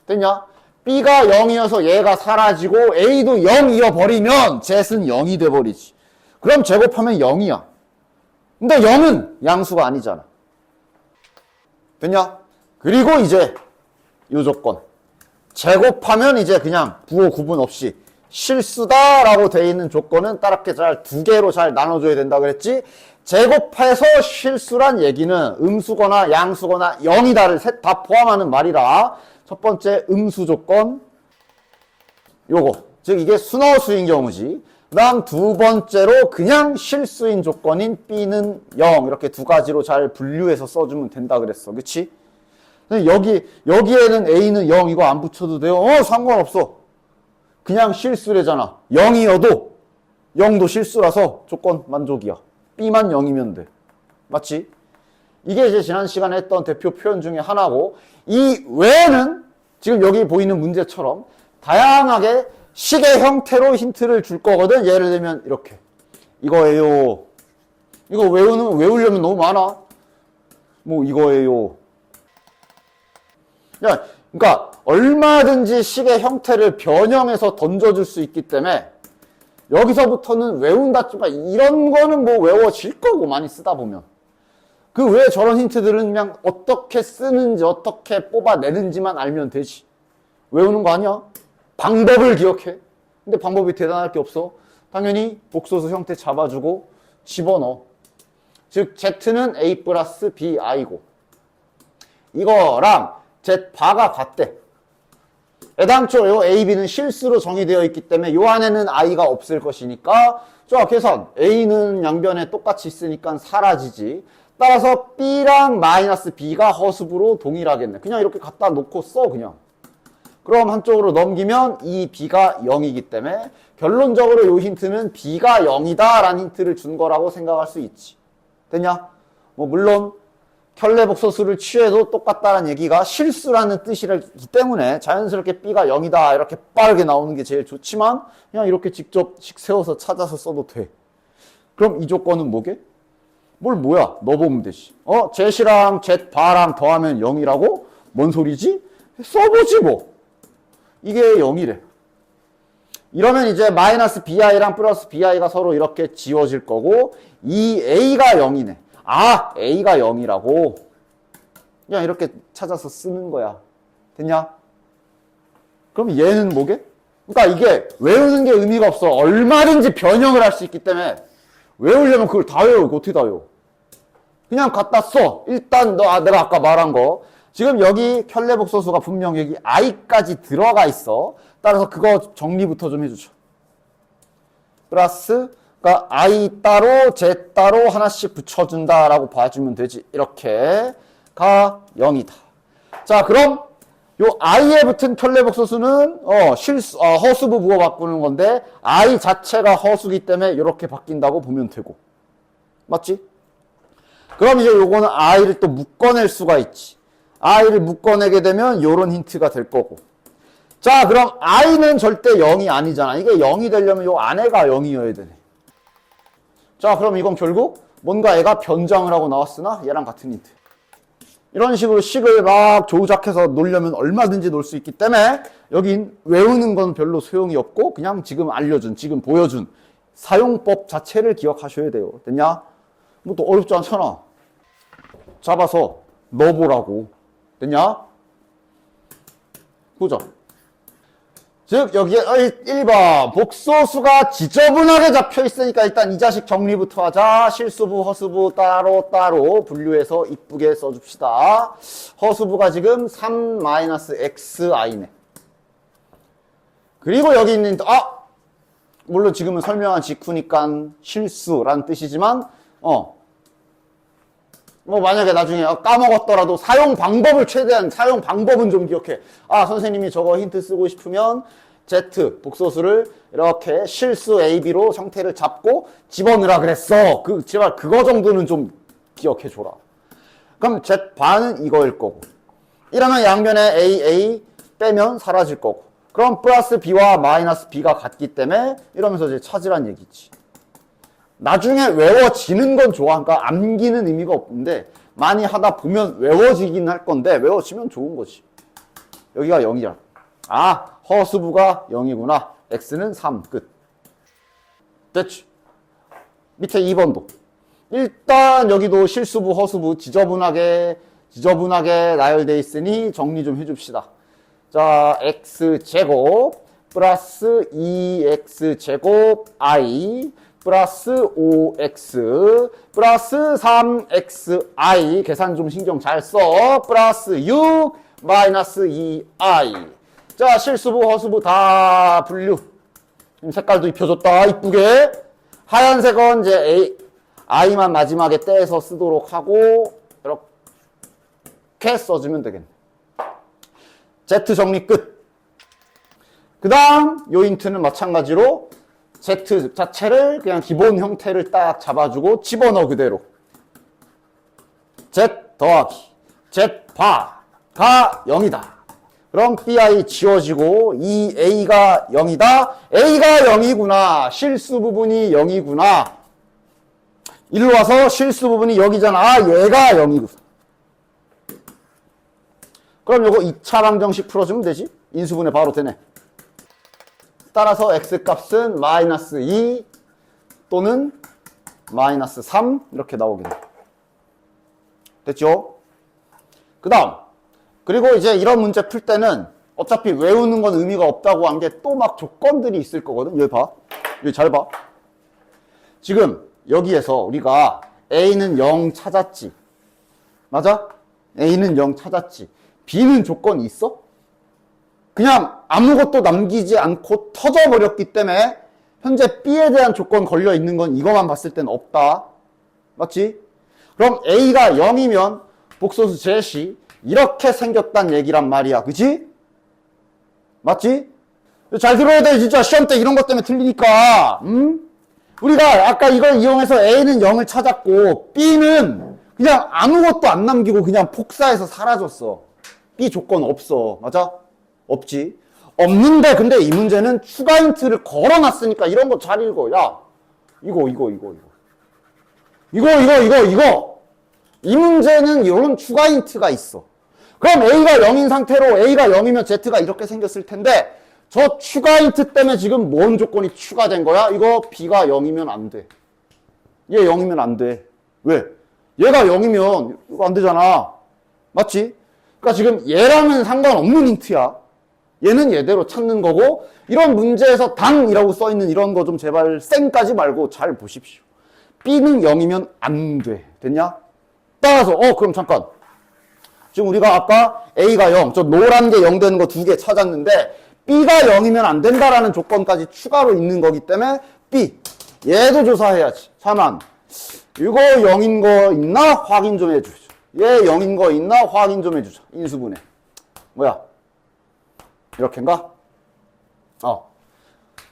됐냐? B가 0이어서 얘가 사라지고 A도 0이어 버리면 Z는 0이 돼 버리지. 그럼 제곱하면 0이야. 근데 0은 양수가 아니잖아. 됐냐? 그리고 이제 이 조건. 제곱하면 이제 그냥 부호 구분 없이 실수다라고 돼 있는 조건은 따랍게 두 개로 잘 나눠줘야 된다 그랬지. 제곱해서 실수란 얘기는 음수거나 양수거나 0이다를 셋 다 포함하는 말이라 첫 번째 음수 조건 요거, 즉 이게 순어수인 경우지. 그 다음 두 번째로 그냥 실수인 조건인 B는 0 이렇게 두 가지로 잘 분류해서 써주면 된다 그랬어. 그치? 여기에는 A는 0 이거 안 붙여도 돼요. 상관없어. 그냥 실수래잖아. 0이어도 0도 실수라서 조건 만족이야. B만 0이면 돼. 맞지? 이게 이제 지난 시간에 했던 대표 표현 중에 하나고, 이 외에는 지금 여기 보이는 문제처럼 다양하게 식의 형태로 힌트를 줄 거거든. 예를 들면 이렇게 이거예요. 이거 외우려면 너무 많아. 뭐 이거예요. 그러니까 얼마든지 식의 형태를 변형해서 던져줄 수 있기 때문에 여기서부터는 외운다지만 이런 거는 뭐 외워질 거고 많이 쓰다 보면. 그 외에 저런 힌트들은 그냥 어떻게 쓰는지 어떻게 뽑아내는지만 알면 되지. 외우는 거 아니야. 방법을 기억해. 근데 방법이 대단할 게 없어. 당연히 복소수 형태 잡아주고 집어넣어. 즉 Z는 A 플러스 BI고 이거랑 Z 바가 같대. 애당초 요 A, B는 실수로 정의되어 있기 때문에 요 안에는 I가 없을 것이니까 자, 계산. A는 양변에 똑같이 있으니까 사라지지. 따라서 B랑 마이너스 B가 허수부로 동일하겠네. 그냥 이렇게 갖다 놓고 써 그냥. 그럼 한쪽으로 넘기면 이 B가 0이기 때문에 결론적으로 요 힌트는 B가 0이다 라는 힌트를 준 거라고 생각할 수 있지. 됐냐? 뭐 물론 켤레복소수를 취해도 똑같다는 얘기가 실수라는 뜻이기 때문에 자연스럽게 B가 0이다 이렇게 빠르게 나오는 게 제일 좋지만 그냥 이렇게 직접 식 세워서 찾아서 써도 돼. 그럼 이 조건은 뭐게? 뭐야? 넣어보면 되지. Z랑 Z바랑 더하면 0이라고? 뭔 소리지? 써보지 뭐. 이게 0이래. 이러면 이제 마이너스 BI랑 플러스 BI가 서로 이렇게 지워질 거고 이 A가 0이네. 아, A가 0이라고. 그냥 이렇게 찾아서 쓰는 거야. 됐냐? 그럼 얘는 뭐게? 그러니까 이게 외우는 게 의미가 없어. 얼마든지 변형을 할 수 있기 때문에 외우려면 그걸 다 외워. 어떻게 다 외워? 그냥 갖다 써. 일단 내가 아까 말한 거. 지금 여기 켤레복소수가 분명 여기 I까지 들어가 있어. 따라서 그거 정리부터 좀 해주죠. 플러스 그러니까 I 따로 Z 따로 하나씩 붙여준다라고 봐주면 되지. 이렇게가 0이다. 자, 그럼 요 I에 붙은 켤레복소수는 허수부 부호 바꾸는 건데 I 자체가 허수기 때문에 이렇게 바뀐다고 보면 되고. 맞지? 그럼 이제 요거는 I를 또 묶어낼 수가 있지. I를 묶어내게 되면 요런 힌트가 될 거고. 자, 그럼 I는 절대 0이 아니잖아. 이게 0이 되려면 요 안에가 0이어야 되네. 자, 그럼 이건 결국 뭔가 애가 변장을 하고 나왔으나 얘랑 같은 힌트. 이런 식으로 식을 막 조작해서 놀려면 얼마든지 놀 수 있기 때문에 여긴 외우는 건 별로 소용이 없고 그냥 지금 알려준, 지금 보여준 사용법 자체를 기억하셔야 돼요. 됐냐? 뭐 또 어렵지 않잖아. 잡아서 넣어보라고. 됐냐? 보자. 즉 여기에 1번 복소수가 지저분하게 잡혀 있으니까 일단 이 자식 정리부터 하자. 실수부, 허수부 따로 분류해서 이쁘게 써줍시다. 허수부가 지금 3-xi네. 그리고 여기 있는 물론 지금은 설명한 직후니까 실수라는 뜻이지만 뭐 만약에 나중에 까먹었더라도 사용 방법을 최대한 사용 방법은 좀 기억해. 선생님이 저거 힌트 쓰고 싶으면 Z 복소수를 이렇게 실수 AB로 형태를 잡고 집어넣으라 그랬어. 제발 그거 정도는 좀 기억해 줘라. 그럼 Z 반은 이거일 거고. 이러면 양면에 AA 빼면 사라질 거고. 그럼 플러스 B와 마이너스 B가 같기 때문에 이러면서 이제 찾으란 얘기지. 나중에 외워지는 건 좋아. 그러니까 암기는 의미가 없는데 많이 하다 보면 외워지긴 할 건데 외워지면 좋은 거지. 여기가 0이야. 허수부가 0이구나. X는 3. 끝. 됐지? 밑에 2번도. 일단 여기도 실수부, 허수부 지저분하게 나열되어 있으니 정리 좀 해줍시다. 자, X제곱 플러스 2X제곱 I 플러스 5x 플러스 3xi 계산 좀 신경 잘 써. 플러스 6 마이너스 2i. 자, 실수부 허수부 다 분류. 색깔도 입혀줬다 이쁘게. 하얀색은 이제 i만 마지막에 떼서 쓰도록 하고 이렇게 써주면 되겠네. Z 정리 끝. 그 다음 요 힌트는 마찬가지로 Z 자체를 그냥 기본 형태를 딱 잡아주고 집어넣어 그대로. Z 더하기 Z 바가 0이다. 그럼 BI 지워지고 이 A가 0이다. A가 0이구나. 실수 부분이 0이구나. 일로 와서 실수 부분이 여기잖아. 얘가 0이구나. 그럼 요거 2차 방정식 풀어주면 되지. 인수분해 바로 되네. 따라서 x값은 마이너스 2 또는 마이너스 3 이렇게 나오게 돼. 됐죠? 그 다음 그리고 이제 이런 문제 풀 때는 어차피 외우는 건 의미가 없다고 한 게 또 막 조건들이 있을 거거든. 여기 봐. 여기 잘 봐. 지금 여기에서 우리가 A는 0 찾았지. 맞아? A는 0 찾았지. B는 조건이 있어? 그냥 아무것도 남기지 않고 터져버렸기 때문에 현재 B에 대한 조건 걸려 있는 건 이거만 봤을 땐 없다. 맞지? 그럼 A가 0이면 복소수 셋이 이렇게 생겼단 얘기란 말이야. 그치? 맞지? 잘 들어야 돼. 진짜 시험 때 이런 것 때문에 틀리니까. 우리가 아까 이걸 이용해서 A는 0을 찾았고 B는 그냥 아무것도 안 남기고 그냥 복사해서 사라졌어. B 조건 없어. 맞아? 없지? 없는데 근데 이 문제는 추가 힌트를 걸어놨으니까 이런 거 잘 읽어. 야 이거 이 문제는 이런 추가 힌트가 있어. 그럼 A가 0인 상태로 A가 0이면 Z가 이렇게 생겼을 텐데 저 추가 힌트 때문에 지금 뭔 조건이 추가된 거야? 이거 B가 0이면 안 돼. 얘 0이면 안 돼. 왜? 얘가 0이면 이거 안 되잖아. 맞지? 그러니까 지금 얘랑은 상관없는 힌트야. 얘는 얘대로 찾는 거고 이런 문제에서 당이라고 써있는 이런 거 좀 제발 쌩까지 말고 잘 보십시오. B는 0이면 안 돼. 됐냐? 따라서 그럼 잠깐. 지금 우리가 아까 A가 0, 저 노란 게 0 되는 거 2개 찾았는데 B가 0이면 안 된다라는 조건까지 추가로 있는 거기 때문에 B, 얘도 조사해야지. 차만 이거 0인 거 있나 확인 좀 해주죠. 얘 0인 거 있나 확인 좀 해주자. 인수분해. 뭐야? 이렇게인가?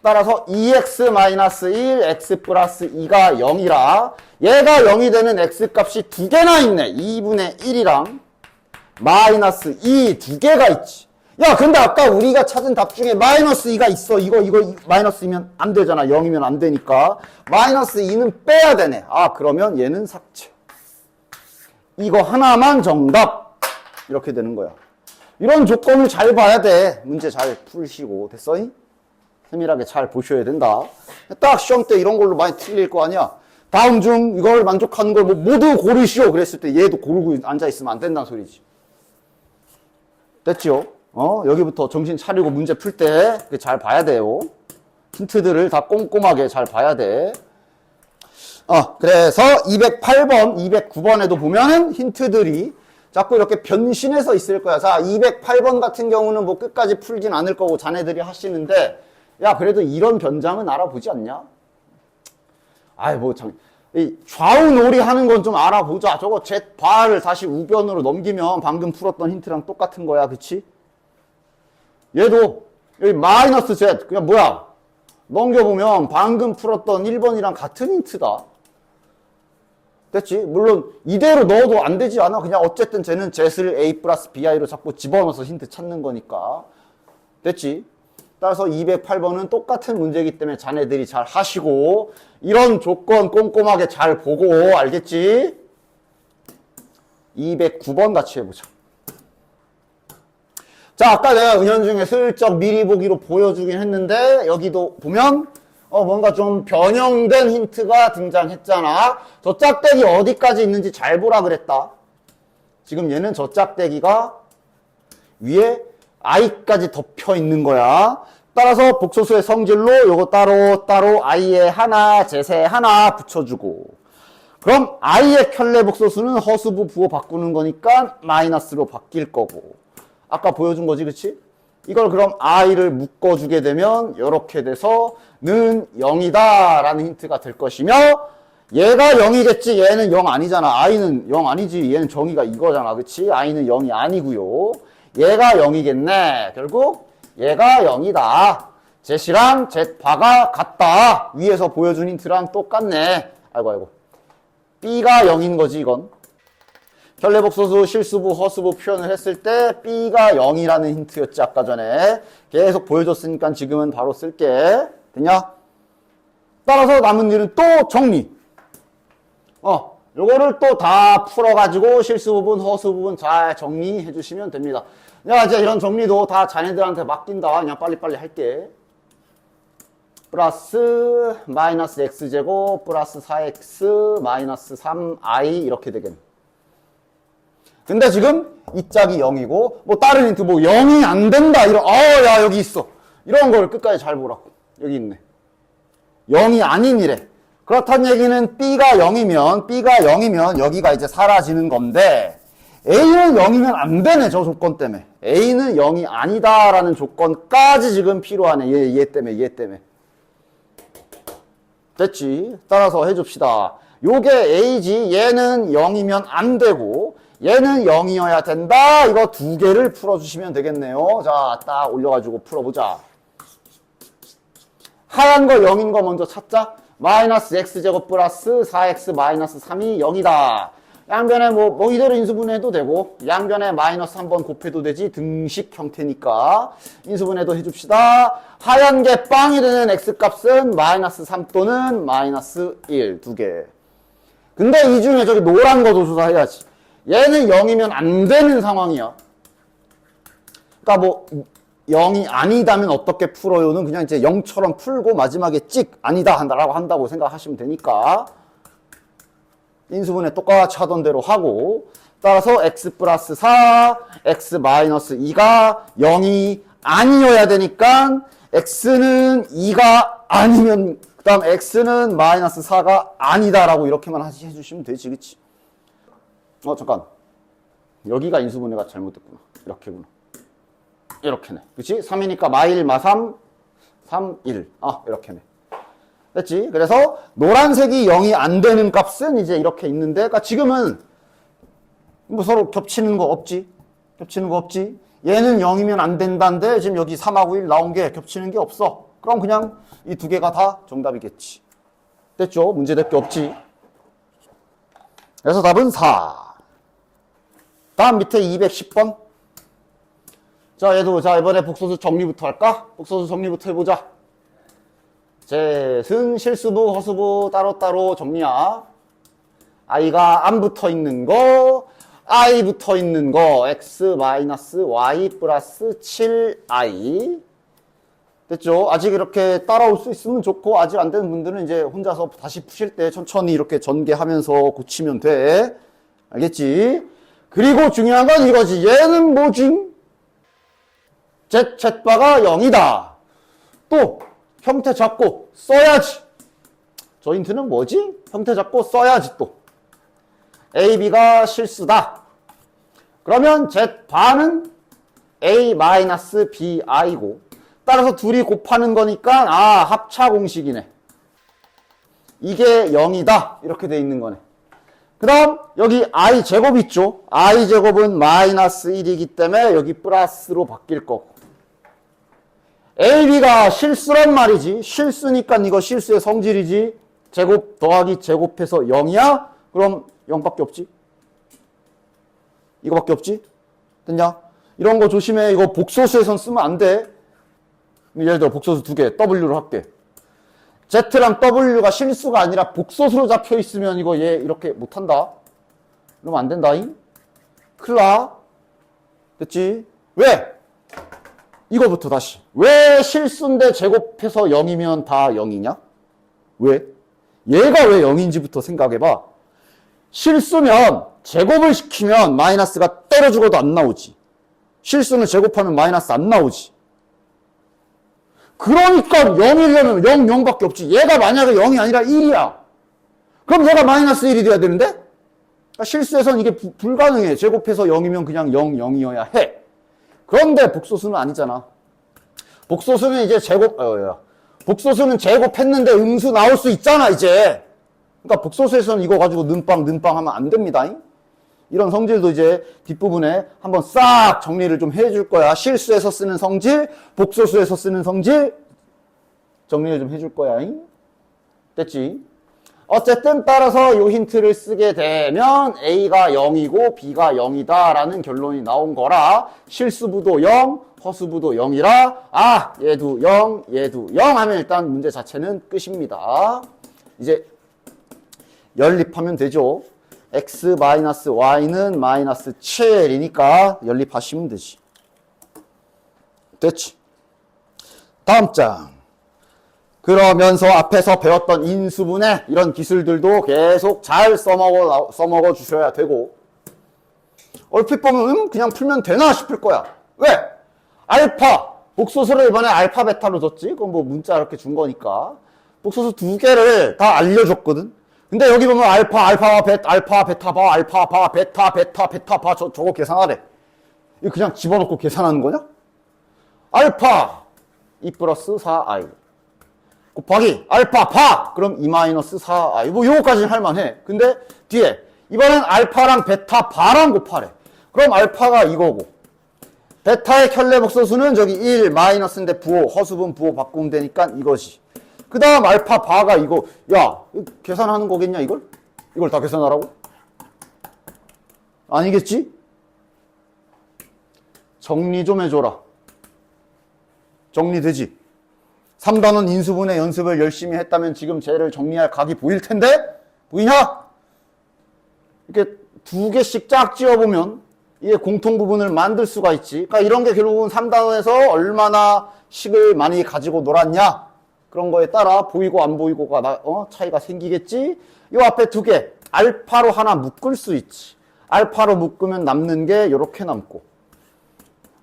따라서 2x-1, x 플러스 2가 0이라 얘가 0이 되는 x값이 2개나 있네. 2분의 1이랑 마이너스 2 2개가 있지. 야 근데 아까 우리가 찾은 답 중에 마이너스 2가 있어. 이거 마이너스 2면 안 되잖아. 0이면 안 되니까 마이너스 2는 빼야 되네. 그러면 얘는 삭제. 이거 하나만 정답. 이렇게 되는 거야. 이런 조건을 잘 봐야 돼. 문제 잘 풀시고. 됐어잉? 세밀하게 잘 보셔야 된다. 딱 시험 때 이런 걸로 많이 틀릴 거 아니야. 다음 중 이걸 만족하는 걸 모두 고르시오. 그랬을 때 얘도 고르고 앉아있으면 안 된다는 소리지. 됐죠? 여기부터 정신 차리고 문제 풀 때 잘 봐야 돼요. 힌트들을 다 꼼꼼하게 잘 봐야 돼. 그래서 208번, 209번에도 보면은 힌트들이 자꾸 이렇게 변신해서 있을 거야. 자, 208번 같은 경우는 뭐 끝까지 풀진 않을 거고 자네들이 하시는데, 야, 그래도 이런 변장은 알아보지 않냐? 이 좌우 놀이 하는 건 좀 알아보자. 저거 Z-바를 다시 우변으로 넘기면 방금 풀었던 힌트랑 똑같은 거야. 그치? 얘도 여기 마이너스 Z 그냥 뭐야? 넘겨보면 방금 풀었던 1번이랑 같은 힌트다. 됐지? 물론 이대로 넣어도 안 되지 않아? 그냥 어쨌든 쟤는 Z를 A 플러스 BI로 자꾸 집어넣어서 힌트 찾는 거니까. 됐지? 따라서 208번은 똑같은 문제이기 때문에 자네들이 잘 하시고 이런 조건 꼼꼼하게 잘 보고 알겠지? 209번 같이 해보자. 자, 아까 내가 은연중에 슬쩍 미리 보기로 보여주긴 했는데 여기도 보면 뭔가 좀 변형된 힌트가 등장했잖아. 저 짝대기 어디까지 있는지 잘 보라 그랬다. 지금 얘는 저 짝대기가 위에 i까지 덮여 있는 거야. 따라서 복소수의 성질로 요거 따로 i에 하나, z에 하나 붙여주고 그럼 i의 켤레 복소수는 허수부 부호 바꾸는 거니까 마이너스로 바뀔 거고 아까 보여준 거지, 그치? 이걸 그럼 i를 묶어주게 되면 이렇게 돼서 는 0이다 라는 힌트가 될 것이며 얘가 0이겠지. 얘는 0 아니잖아. i는 0 아니지. 얘는 정의가 이거잖아. 그치? i는 0이 아니고요. 얘가 0이겠네. 결국 얘가 0이다. Z랑 Z바가 같다. 위에서 보여준 힌트랑 똑같네. 아이고. B가 0인 거지, 이건. 켤레복소수, 실수부, 허수부 표현을 했을 때 B가 0이라는 힌트였지, 아까 전에. 계속 보여줬으니까 지금은 바로 쓸게. 됐냐? 따라서 남은 일은 또 정리. 요거를 또 다 풀어가지고 실수 부분, 허수 부분 잘 정리해 주시면 됩니다. 야, 이제 이런 정리도 다 자네들한테 맡긴다. 그냥 빨리빨리 할게. 플러스 마이너스 x제곱 플러스 4x 마이너스 3i 이렇게 되겠네. 근데 지금 이 짝이 0이고 뭐 다른 힌트 뭐 0이 안 된다 이런 야 여기 있어. 이런 걸 끝까지 잘 보라고. 여기 있네. 0이 아닌 이래. 그렇다는 얘기는 B가 0이면 여기가 이제 사라지는 건데 A는 0이면 안 되네, 저 조건 때문에. A는 0이 아니다라는 조건까지 지금 필요하네. 얘 때문에. 됐지? 따라서 해줍시다. 요게 A지. 얘는 0이면 안 되고 얘는 0이어야 된다. 이거 두 개를 풀어주시면 되겠네요. 자, 딱 올려가지고 풀어보자. 하얀 거 0인 거 먼저 찾자. 마이너스 x제곱 플러스 4x 마이너스 3이 0이다. 양변에 뭐 이대로 인수분해해도 되고 양변에 마이너스 한번 곱해도 되지. 등식 형태니까 인수분해도 해줍시다. 하얀 게 빵이 되는 x값은 마이너스 3 또는 마이너스 1 두 개. 근데 이 중에 저기 노란 거도 조사해야지. 얘는 0이면 안 되는 상황이야. 그러니까 뭐 0이 아니다면 어떻게 풀어요는 그냥 이제 0처럼 풀고 마지막에 찍 아니다 한다라고 한다고 생각하시면 되니까 인수분해 똑같이 하던 대로 하고 따라서 x 플러스 4, x 마이너스 2가 0이 아니어야 되니까 x는 2가 아니면 그 다음 x는 마이너스 4가 아니다라고 이렇게만 해주시면 되지, 그치? 잠깐. 여기가 인수분해가 잘못됐구나. 이렇게구나. 이렇게네. 그치? 3이니까 마1, 마3, 3, 1. 이렇게네. 됐지? 그래서 노란색이 0이 안 되는 값은 이제 이렇게 있는데, 그러니까 지금은 뭐 서로 겹치는 거 없지? 얘는 0이면 안 된다는데, 지금 여기 3하고 1 나온 게 겹치는 게 없어. 그럼 그냥 이 두 개가 다 정답이겠지. 됐죠? 문제될 게 없지. 그래서 답은 4. 다음 밑에 210번. 자, 이번에 복소수 정리부터 할까? 복소수 정리부터 해보자. 셋은 실수부, 허수부 따로따로 정리야. i가 안 붙어 있는 거, i 붙어 있는 거, x 마이너스 y 플러스 7i. 됐죠? 아직 이렇게 따라올 수 있으면 좋고, 아직 안 되는 분들은 이제 혼자서 다시 푸실 때 천천히 이렇게 전개하면서 고치면 돼. 알겠지? 그리고 중요한 건 이거지. 얘는 뭐지? z바가 0이다. 또 형태 잡고 써야지. 저 힌트는 뭐지? 형태 잡고 써야지 또. a, b가 실수다. 그러면 z바는 a-bi고 따라서 둘이 곱하는 거니까 합차 공식이네. 이게 0이다. 이렇게 돼 있는 거네. 그 다음 여기 i제곱 있죠. i제곱은 마이너스 1이기 때문에 여기 플러스로 바뀔 거고. AB가 실수란 말이지. 실수니까 이거 실수의 성질이지. 제곱 더하기 제곱해서 0이야? 그럼 0밖에 없지. 이거밖에 없지. 됐냐? 이런 거 조심해. 이거 복소수에선 쓰면 안 돼. 예를 들어 복소수 두 개 W로 할게. Z랑 W가 실수가 아니라 복소수로 잡혀 있으면 이거 얘 이렇게 못한다. 그러면 안 된다잉. 큰일 나. 됐지? 왜? 이거부터 다시. 왜 실수인데 제곱해서 0이면 다 0이냐? 왜? 얘가 왜 0인지부터 생각해봐. 실수면 제곱을 시키면 마이너스가 때려 죽어도 안 나오지. 실수는 제곱하면 마이너스 안 나오지. 그러니까 0이려면 0, 0밖에 없지. 얘가 만약에 0이 아니라 1이야. 그럼 얘가 마이너스 1이 돼야 되는데? 그러니까 실수에서는 이게 불가능해. 제곱해서 0이면 그냥 0, 0이어야 해. 그런데 복소수는 아니잖아. 복소수는 이제 복소수는 제곱했는데 음수 나올 수 있잖아, 이제. 그러니까 복소수에서는 이거 가지고 는빵 하면 안 됩니다. 이런 성질도 이제 뒷부분에 한번 싹 정리를 좀 해줄 거야. 실수에서 쓰는 성질, 복소수에서 쓰는 성질 정리를 좀 해줄 거야. 됐지? 어쨌든 따라서 이 힌트를 쓰게 되면 A가 0이고 B가 0이다 라는 결론이 나온 거라. 실수부도 0, 허수부도 0이라 얘도 0, 얘도 0 하면 일단 문제 자체는 끝입니다. 이제 연립하면 되죠. x-y는 마이너스 7이니까 연립하시면 되지. 됐지. 다음 장. 그러면서 앞에서 배웠던 인수분해 이런 기술들도 계속 잘 써먹어 주셔야 되고, 얼핏 보면 그냥 풀면 되나 싶을 거야. 왜? 알파 복소수를 이번에 알파 베타로 줬지. 그건 뭐 문자 이렇게 준 거니까 복소수 두 개를 다 알려줬거든. 근데 여기 보면 알파 베타 바 알파 바 베타 바 저거 계산하래. 이거 그냥 집어넣고 계산하는 거냐? 알파 2 플러스 4i 곱하기 알파 바 그럼 2 마이너스 4i 뭐 요거까지는 할만해. 근데 뒤에 이번엔 알파랑 베타 바랑 곱하래. 그럼 알파가 이거고 베타의 켤레 복소수는 저기 1 마이너스인데 부호 허수분 부호 바꾸면 되니까 이거지. 그 다음 알파 바가 이거. 야 계산하는 거겠냐 이걸? 이걸 다 계산하라고? 아니겠지? 정리 좀 해줘라. 정리되지? 3단원 인수분해 연습을 열심히 했다면 지금 쟤를 정리할 각이 보일 텐데? 보이냐? 이렇게 두 개씩 쫙 지어보면 이게 공통 부분을 만들 수가 있지. 그러니까 이런 게 결국은 3단원에서 얼마나 식을 많이 가지고 놀았냐? 그런 거에 따라 보이고 안 보이고가 차이가 생기겠지? 요 앞에 두 개, 알파로 하나 묶을 수 있지. 알파로 묶으면 남는 게 이렇게 남고.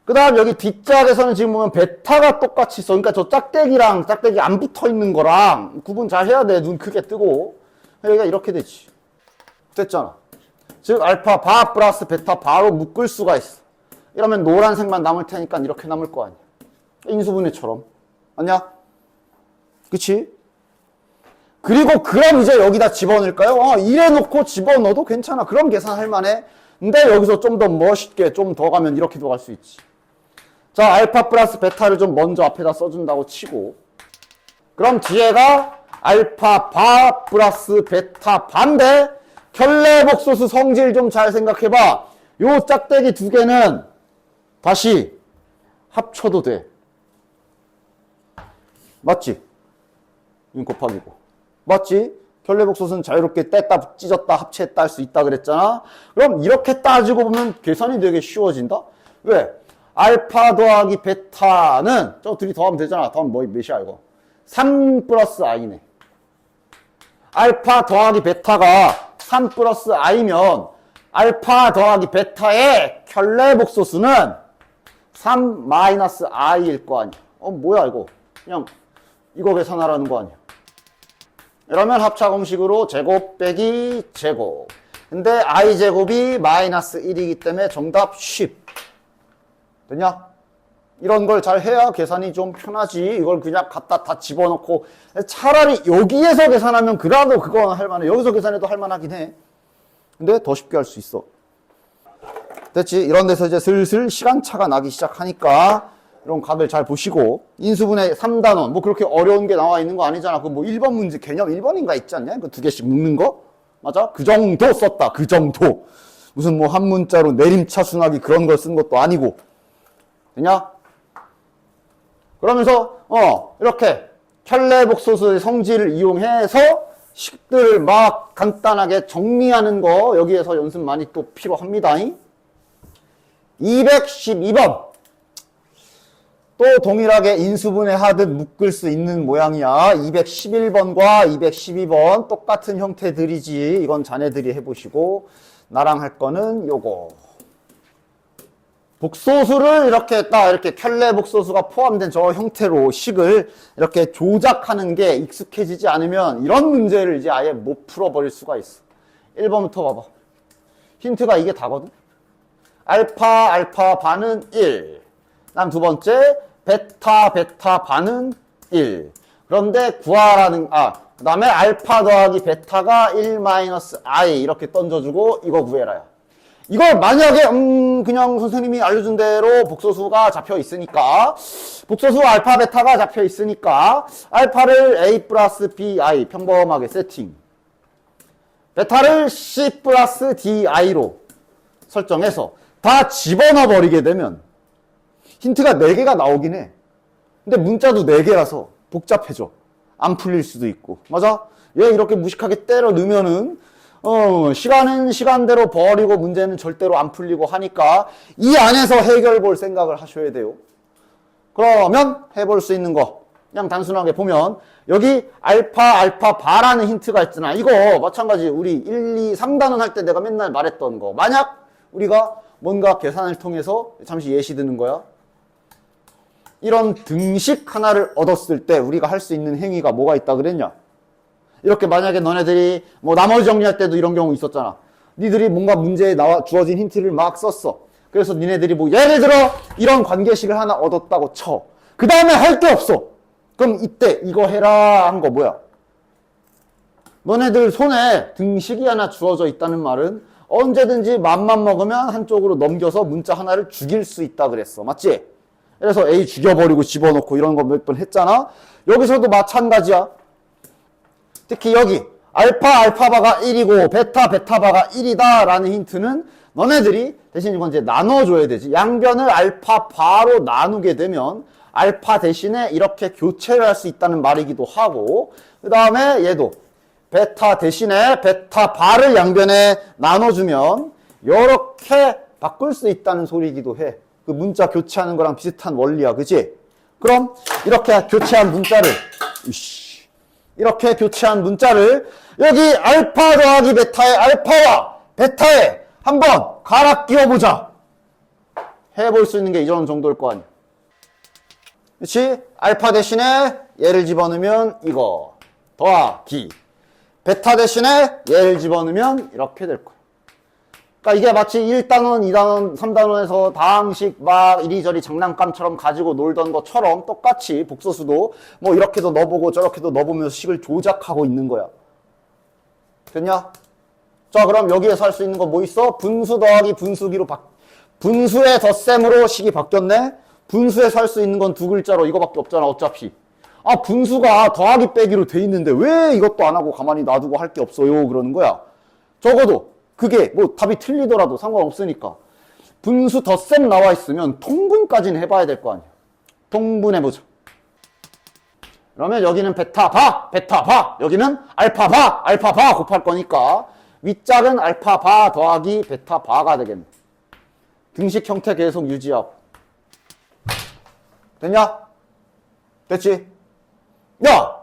그 다음 여기 뒷짝에서는 지금 보면 베타가 똑같이 있어. 그러니까 저 짝대기랑 짝대기 안 붙어 있는 거랑 구분 잘 해야 돼. 눈 크게 뜨고. 여기가 이렇게 되지. 됐잖아. 즉 알파 바 플러스 베타 바로 묶을 수가 있어. 이러면 노란색만 남을 테니까 이렇게 남을 거 아니야. 인수분해처럼. 아니야? 그치? 그리고 그럼 이제 여기다 집어넣을까요? 이래 놓고 집어넣어도 괜찮아. 그럼 계산할 만해. 근데 여기서 좀 더 멋있게 좀 더 가면 이렇게도 갈 수 있지. 자, 알파 플러스 베타를 좀 먼저 앞에다 써준다고 치고, 그럼 뒤에가 알파 바 플러스 베타 반대 켤레 복소수 성질 좀 잘 생각해봐. 요 짝대기 두 개는 다시 합쳐도 돼. 맞지? 이건 곱하기고. 맞지? 켤레 복소수는 자유롭게 뗐다 찢었다 합체했다 할 수 있다 그랬잖아. 그럼 이렇게 따지고 보면 계산이 되게 쉬워진다. 왜? 알파 더하기 베타는 저 둘이 더하면 되잖아. 더하면 뭐 몇이야 이거? 3 플러스 i네. 알파 더하기 베타가 3 플러스 i면 알파 더하기 베타의 켤레 복소수는 3 마이너스 i일 거 아니야. 뭐야 이거? 그냥 이거 계산하라는 거 아니야. 이러면 합차공식으로 제곱 빼기 제곱. 근데 i제곱이 마이너스 1이기 때문에 정답 10. 됐냐? 이런 걸 잘 해야 계산이 좀 편하지. 이걸 그냥 갖다 다 집어넣고 차라리 여기에서 계산하면 그래도 그건 할만해. 여기서 계산해도 할만하긴 해. 근데 더 쉽게 할 수 있어. 됐지? 이런 데서 이제 슬슬 시간차가 나기 시작하니까 이런 각을 잘 보시고, 인수분해 3단원 뭐 그렇게 어려운 게 나와 있는 거 아니잖아. 그 뭐 1번 문제 개념 1번인가 있지 않냐? 그 두 개씩 묶는 거? 맞아? 그 정도 썼다. 그 정도. 무슨 뭐 한 문자로 내림차순하기 그런 걸 쓴 것도 아니고. 되냐? 그러면서 이렇게 켤레 복소수의 성질을 이용해서 식들을 막 간단하게 정리하는 거 여기에서 연습 많이 또 필요합니다. 212번 또 동일하게 인수분해 하듯 묶을 수 있는 모양이야. 211번과 212번 똑같은 형태들이지. 이건 자네들이 해보시고, 나랑 할 거는 요거. 복소수를 이렇게 딱 이렇게 켤레 복소수가 포함된 저 형태로 식을 이렇게 조작하는 게 익숙해지지 않으면 이런 문제를 이제 아예 못 풀어버릴 수가 있어. 1번부터 봐봐. 힌트가 이게 다거든. 알파 반은 1. 다음 두 번째 베타 반은 1. 그런데 구하라는 그 다음에 알파 더하기 베타가 1 마이너스 i 이렇게 던져주고 이거 구해라야. 이걸 만약에 그냥 선생님이 알려준 대로 복소수가 잡혀 있으니까, 복소수 알파 베타가 잡혀 있으니까 알파를 a 플러스 bi 평범하게 세팅, 베타를 c 플러스 di로 설정해서 다 집어넣어 버리게 되면 힌트가 4개가 나오긴 해. 근데 문자도 4개라서 복잡해져. 안 풀릴 수도 있고. 맞아? 얘 이렇게 무식하게 때려 넣으면은 시간은 시간대로 버리고 문제는 절대로 안 풀리고 하니까 이 안에서 해결 볼 생각을 하셔야 돼요. 그러면 해볼 수 있는 거 그냥 단순하게 보면 여기 알파, 알파, 바라는 힌트가 있잖아. 이거 마찬가지 우리 1, 2, 3단원 할 때 내가 맨날 말했던 거. 만약 우리가 뭔가 계산을 통해서 잠시 예시 드는 거야. 이런 등식 하나를 얻었을 때 우리가 할 수 있는 행위가 뭐가 있다 그랬냐? 이렇게 만약에 너네들이 뭐 나머지 정리할 때도 이런 경우 있었잖아. 니들이 뭔가 문제에 주어진 힌트를 막 썼어. 그래서 니네들이 뭐 예를 들어 이런 관계식을 하나 얻었다고 쳐. 그 다음에 할 게 없어. 그럼 이때 이거 해라 한 거 뭐야? 너네들 손에 등식이 하나 주어져 있다는 말은 언제든지 맘만 먹으면 한쪽으로 넘겨서 문자 하나를 죽일 수 있다 그랬어. 맞지? 그래서 A 죽여버리고 집어넣고 이런 거 몇 번 했잖아. 여기서도 마찬가지야. 특히 여기 알파, 알파바가 1이고 베타, 베타바가 1이다 라는 힌트는 너네들이 대신 이건 이제 나눠줘야 되지. 양변을 알파, 바로 나누게 되면 알파 대신에 이렇게 교체를 할 수 있다는 말이기도 하고 그 다음에 얘도 베타 대신에 베타 바를 양변에 나눠주면 이렇게 바꿀 수 있다는 소리이기도 해. 그 문자 교체하는 거랑 비슷한 원리야. 그치? 그럼 이렇게 교체한 문자를 이렇게 교체한 문자를 여기 알파 더하기 베타의 알파와 베타에 한번 갈아 끼워보자. 해볼 수 있는 게 이런 정도일 거 아니야. 그렇지? 알파 대신에 얘를 집어넣으면 이거 더하기 베타 대신에 얘를 집어넣으면 이렇게 될 거야. 그러니까 이게 마치 1단원, 2단원, 3단원에서 다항식 막 이리저리 장난감처럼 가지고 놀던 것처럼 똑같이 복소수도 뭐 이렇게도 넣어보고 저렇게도 넣어보면서 식을 조작하고 있는 거야. 됐냐? 자, 그럼 여기에서 할 수 있는 거 뭐 있어? 분수 더하기 분수기로 분수의 덧셈으로 식이 바뀌었네? 분수에서 할 수 있는 건 두 글자로 이거밖에 없잖아, 어차피. 아, 분수가 더하기 빼기로 돼 있는데 왜 이것도 안 하고 가만히 놔두고 할 게 없어요? 그러는 거야. 적어도 그게 뭐 답이 틀리더라도 상관없으니까. 분수 덧셈 나와 있으면 통분까지는 해봐야 될 거 아니야. 통분해보자. 그러면 여기는 베타 바, 베타 바. 여기는 알파 바, 알파 바 곱할 거니까 윗짝은 알파 바 더하기 베타 바가 되겠네. 등식 형태 계속 유지하고. 됐냐? 됐지? 야!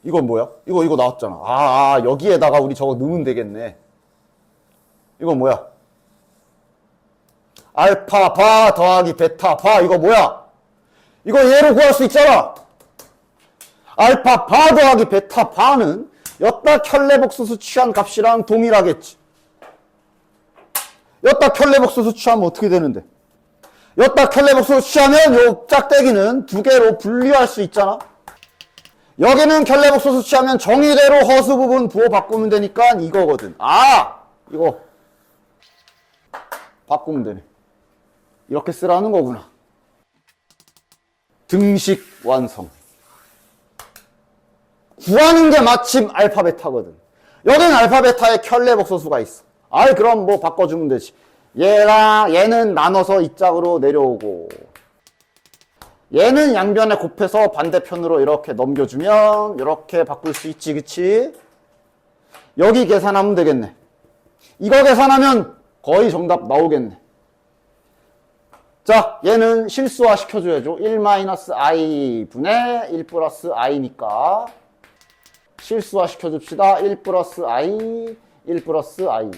이건 뭐야? 이거 나왔잖아. 여기에다가 우리 저거 넣으면 되겠네. 이건 뭐야? 알파 바 더하기 베타 바. 이거 뭐야? 이거 얘로 구할 수 있잖아. 알파 바 더하기 베타 바는 여따 켤레복수수 취한 값이랑 동일하겠지. 여따 켤레복수수 취하면 어떻게 되는데? 여따 켤레복수수 취하면 요 짝대기는 두 개로 분리할 수 있잖아. 여기는 켤레복수수 취하면 정의대로 허수 부분 부호 바꾸면 되니까 이거거든. 이거 바꾸면 되네. 이렇게 쓰라는 거구나. 등식 완성. 구하는 게 마침 알파 베타거든. 여기는 알파 베타에 켤레복소수가 있어. 그럼 뭐 바꿔주면 되지. 얘랑 얘는 나눠서 이 짝으로 내려오고 얘는 양변에 곱해서 반대편으로 이렇게 넘겨주면 이렇게 바꿀 수 있지. 그치? 여기 계산하면 되겠네. 이거 계산하면 거의 정답 나오겠네. 자, 얘는 실수화 시켜줘야죠. 1-i 분의 1 플러스 i니까 실수화 시켜줍시다. 1 플러스 i, 1 플러스 i.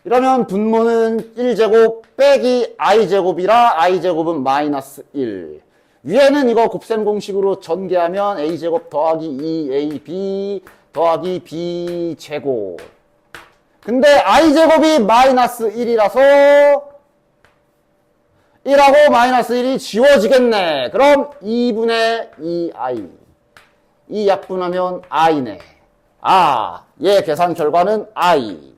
이러면 분모는 1제곱 빼기 i제곱이라 i제곱은 마이너스 1. 위에는 이거 곱셈 공식으로 전개하면 a제곱 더하기 2ab 더하기 b제곱. 근데 i제곱이 마이너스 1이라서 1하고 마이너스 1이 지워지겠네. 그럼 2분의 2i. 이 약분하면 i네. 얘 계산 결과는 i.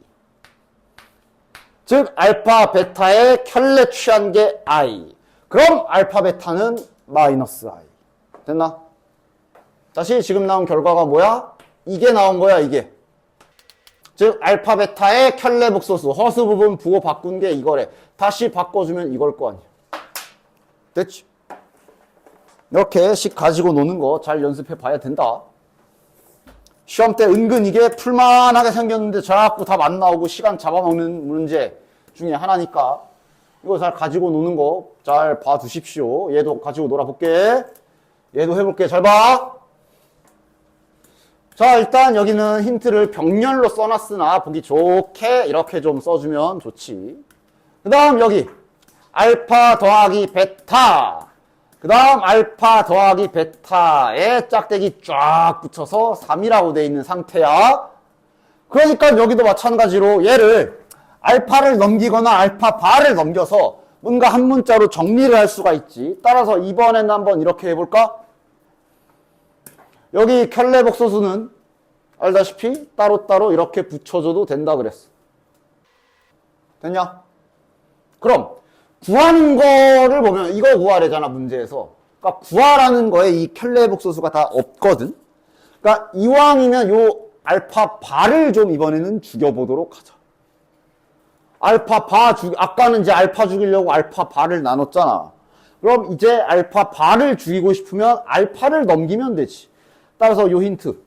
즉 알파 베타의 켤레 취한 게 i. 그럼 알파 베타는 마이너스 i. 됐나? 다시 지금 나온 결과가 뭐야? 이게 나온 거야, 이게. 즉 알파 베타의 켤레 복소수 허수 부분 부호 바꾼 게 이거래. 다시 바꿔주면 이걸 거 아니야. 됐지? 이렇게 식 가지고 노는 거 잘 연습해 봐야 된다. 시험 때 은근 이게 풀만하게 생겼는데 자꾸 답 안 나오고 시간 잡아먹는 문제 중에 하나니까 이거 잘 가지고 노는 거 잘 봐두십시오. 얘도 가지고 놀아볼게. 얘도 해볼게. 잘 봐. 자, 일단 여기는 힌트를 병렬로 써놨으나 보기 좋게 이렇게 좀 써주면 좋지. 그 다음 여기 알파 더하기 베타. 그 다음 알파 더하기 베타에 짝대기 쫙 붙여서 3이라고 돼 있는 상태야. 그러니까 여기도 마찬가지로 얘를 알파를 넘기거나 알파 바를 넘겨서 뭔가 한 문자로 정리를 할 수가 있지. 따라서 이번에는 한번 이렇게 해볼까? 여기 켤레복소수는 알다시피 따로따로 이렇게 붙여줘도 된다 그랬어. 됐냐? 그럼 구하는 거를 보면 이거 구하래잖아, 문제에서. 그러니까 구하라는 거에 이 켤레복소수가 다 없거든. 그러니까 이왕이면 요 알파 바를 좀 이번에는 죽여보도록 하자. 알파 바 아까는 이제 알파 죽이려고 알파 바를 나눴잖아. 그럼 이제 알파 바를 죽이고 싶으면 알파를 넘기면 되지. 따라서 요 힌트.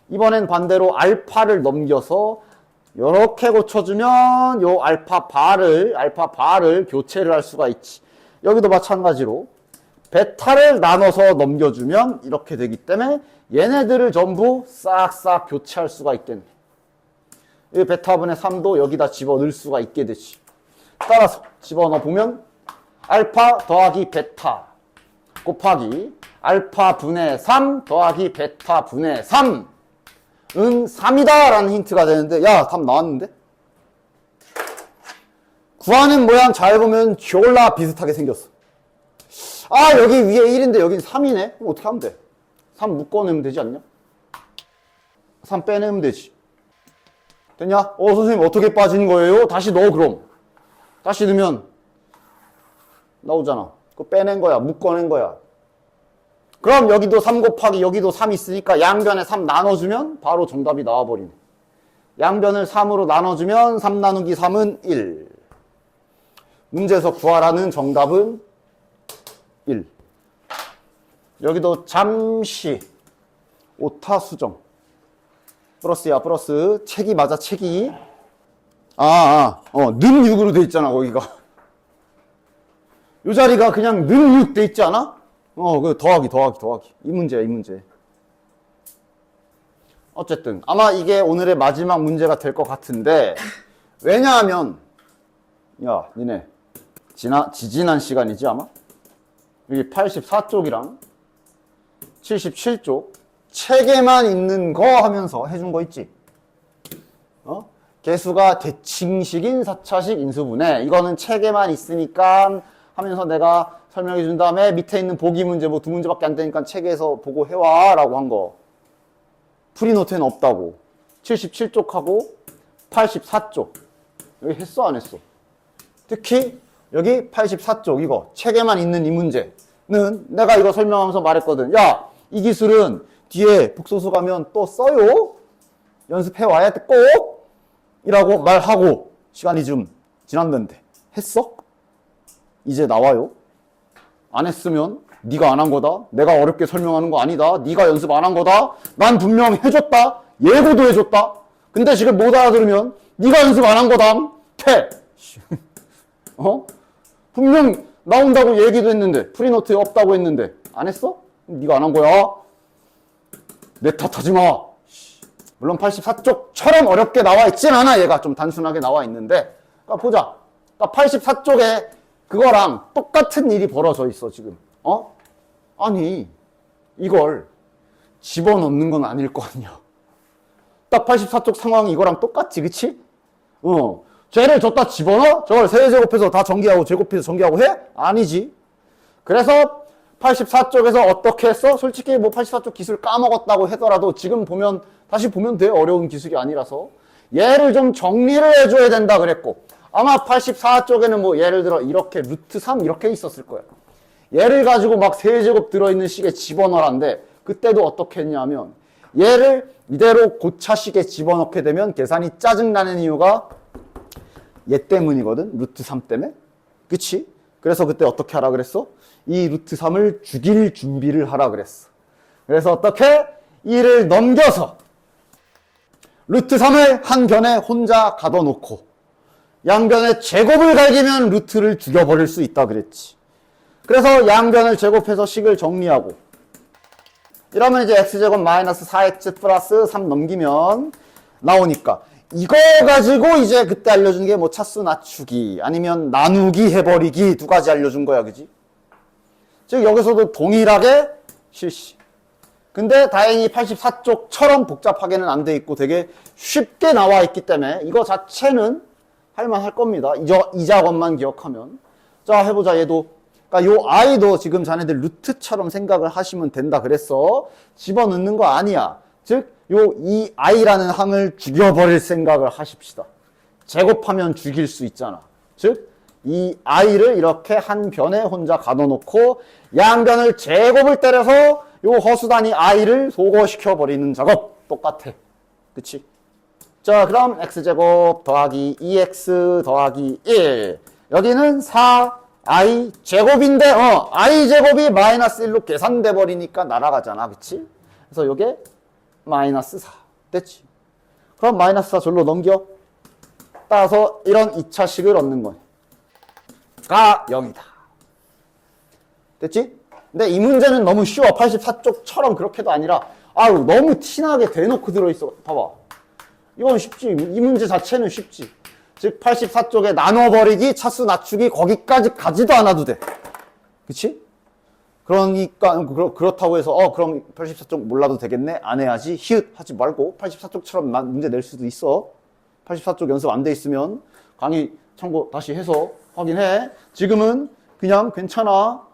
이번엔 반대로 알파를 넘겨서 이렇게 고쳐주면 요 알파 바를 교체를 할 수가 있지. 여기도 마찬가지로 베타를 나눠서 넘겨주면 이렇게 되기 때문에 얘네들을 전부 싹싹 교체할 수가 있겠네. 이 베타분의 3도 여기다 집어넣을 수가 있게 되지. 따라서 집어넣어 보면 알파 더하기 베타 곱하기 알파 분의 3 더하기 베타 분의 3은 3이다 라는 힌트가 되는데, 야, 답 나왔는데? 구하는 모양 잘 보면 졸라 비슷하게 생겼어. 아, 여기 위에 1인데 여긴 3이네? 그럼 어떻게 하면 돼? 3 묶어내면 되지 않냐? 3 빼내면 되지. 됐냐? 선생님 어떻게 빠진 거예요? 다시 넣어, 그럼. 다시 넣으면 나오잖아. 그거 빼낸 거야. 묶어낸 거야. 그럼 여기도 3 곱하기 여기도 3 있으니까 양변에 3 나눠주면 바로 정답이 나와버리네. 양변을 3으로 나눠주면 3 나누기 3은 1. 문제에서 구하라는 정답은 1. 여기도 잠시 오타 수정. 플러스야, 플러스. 책이 맞아, 책이. 는 6으로 돼 있잖아, 거기가. 요 자리가 그냥 는 6 돼 있지 않아? 그 더하기. 이 문제야, 이 문제. 어쨌든 아마 이게 오늘의 마지막 문제가 될 것 같은데, 왜냐하면 야, 니네 지지난 시간이지 아마? 여기 84쪽이랑 77쪽 책에만 있는 거 하면서 해준 거 있지? 개수가 대칭식인 4차식 인수분해. 이거는 책에만 있으니까 하면서 내가 설명해 준 다음에 밑에 있는 보기 문제 뭐 2문제밖에 안 되니까 책에서 보고 해와 라고 한 거. 프리노트에는 없다고. 77쪽하고 84쪽 여기 했어 안 했어? 특히 여기 84쪽 이거 책에만 있는 이 문제는 내가 이거 설명하면서 말했거든. 야, 이 기술은 뒤에 복소수 가면 또 써요. 연습해 와야 돼 꼭 이라고 말하고 시간이 좀 지났는데 했어? 이제 나와요. 안 했으면 네가 안 한 거다. 내가 어렵게 설명하는 거 아니다. 네가 연습 안 한 거다. 난 분명 해줬다. 예고도 해줬다. 근데 지금 못 알아들으면 네가 연습 안 한 거다. 퇴. 분명 나온다고 얘기도 했는데 프리노트에 없다고 했는데 안 했어? 네가 안 한 거야. 내 탓하지 마. 물론 84쪽처럼 어렵게 나와 있진 않아. 얘가 좀 단순하게 나와 있는데. 그러니까 보자. 그러니까 84쪽에 그거랑 똑같은 일이 벌어져 있어 지금. 아니 이걸 집어넣는 건 아닐 거 아니야. 딱 84쪽 상황이 이거랑 똑같지, 그치? 쟤를 줬다 집어넣어? 저걸 세제곱해서 다 전개하고 제곱해서 전개하고 해? 아니지. 그래서 84쪽에서 어떻게 했어? 솔직히 뭐 84쪽 기술 까먹었다고 하더라도 지금 보면 다시 보면 돼. 어려운 기술이 아니라서. 얘를 좀 정리를 해줘야 된다 그랬고, 아마 84쪽에는 뭐 예를 들어 이렇게 루트 3 이렇게 있었을 거야. 얘를 가지고 막 세제곱 들어있는 식에 집어넣으란데, 그때도 어떻게 했냐면 얘를 이대로 고차식에 집어넣게 되면 계산이 짜증나는 이유가 얘 때문이거든. 루트 3 때문에. 그치? 그래서 그때 어떻게 하라 그랬어? 이 루트 3을 죽일 준비를 하라 그랬어. 그래서 어떻게? 이를 넘겨서 루트 3을 한 변에 혼자 가둬놓고 양변에 제곱을 갈기면 루트를 죽여버릴 수 있다 그랬지. 그래서 양변을 제곱해서 식을 정리하고 이러면 이제 x제곱 마이너스 4x 플러스 3 넘기면 나오니까 이거 가지고 이제 그때 알려준 게 뭐 차수 낮추기 아니면 나누기 해버리기 두 가지 알려준 거야, 그지? 즉 여기서도 동일하게 실시. 근데 다행히 84쪽처럼 복잡하게는 안 돼 있고 되게 쉽게 나와 있기 때문에 이거 자체는 할만할 겁니다. 이 작업만 기억하면. 자, 해보자. 얘도. 그러니까 요 i도 지금 자네들 루트처럼 생각을 하시면 된다 그랬어. 집어넣는 거 아니야. 즉, 이 i라는 항을 죽여버릴 생각을 하십시다. 제곱하면 죽일 수 있잖아. 즉, 이 i를 이렇게 한 변에 혼자 가둬놓고 양변을 제곱을 때려서 요 허수단위 i를 소거시켜버리는 작업. 똑같아. 그치? 자, 그럼 x제곱 더하기 2x 더하기 1. 여기는 4i 제곱인데, i 제곱이 마이너스 1로 계산돼 버리니까 날아가잖아. 그치? 그래서 요게 마이너스 4. 됐지? 그럼 마이너스 4 절로 넘겨. 따라서 이런 2차식을 얻는 거야. 가 0이다. 됐지? 근데 이 문제는 너무 쉬워. 84쪽처럼 그렇게도 아니라, 아유, 너무 티나게 대놓고 들어있어. 봐봐. 이건 쉽지. 이 문제 자체는 쉽지. 즉 84쪽에 나눠버리기, 차수 낮추기 거기까지 가지도 않아도 돼. 그치? 그러니까 그렇다고 해서 그럼 84쪽 몰라도 되겠네? 안 해야지. 히읗 하지 말고 84쪽처럼 문제 낼 수도 있어. 84쪽 연습 안 돼 있으면 강의 참고 다시 해서 확인해. 지금은 그냥 괜찮아.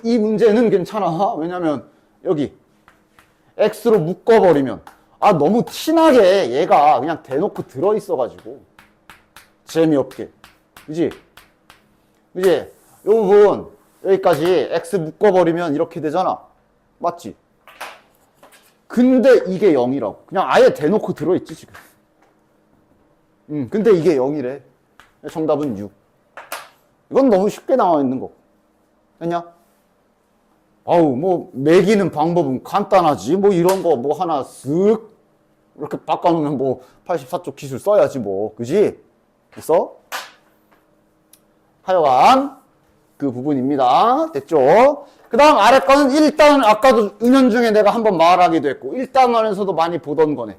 이 문제는 괜찮아. 왜냐면 여기 x로 묶어버리면 너무 티나게 얘가 그냥 대놓고 들어있어가지고 재미없게. 그지? 그지? 요 부분 여기까지 x 묶어버리면 이렇게 되잖아. 맞지? 근데 이게 0이라고. 그냥 아예 대놓고 들어있지 지금. 근데 이게 0이래. 정답은 6. 이건 너무 쉽게 나와 있는 거. 됐냐? 아우, 뭐 매기는 방법은 간단하지. 뭐 이런 거 뭐 하나 쓱 이렇게 바꿔놓으면 뭐 84쪽 기술 써야지 뭐. 그지? 그래서 하여간 그 부분입니다. 됐죠? 그 다음 아래 거는 일단 아까도 은연중에 내가 한번 말하기도 했고 1단원에서도 많이 보던 거네.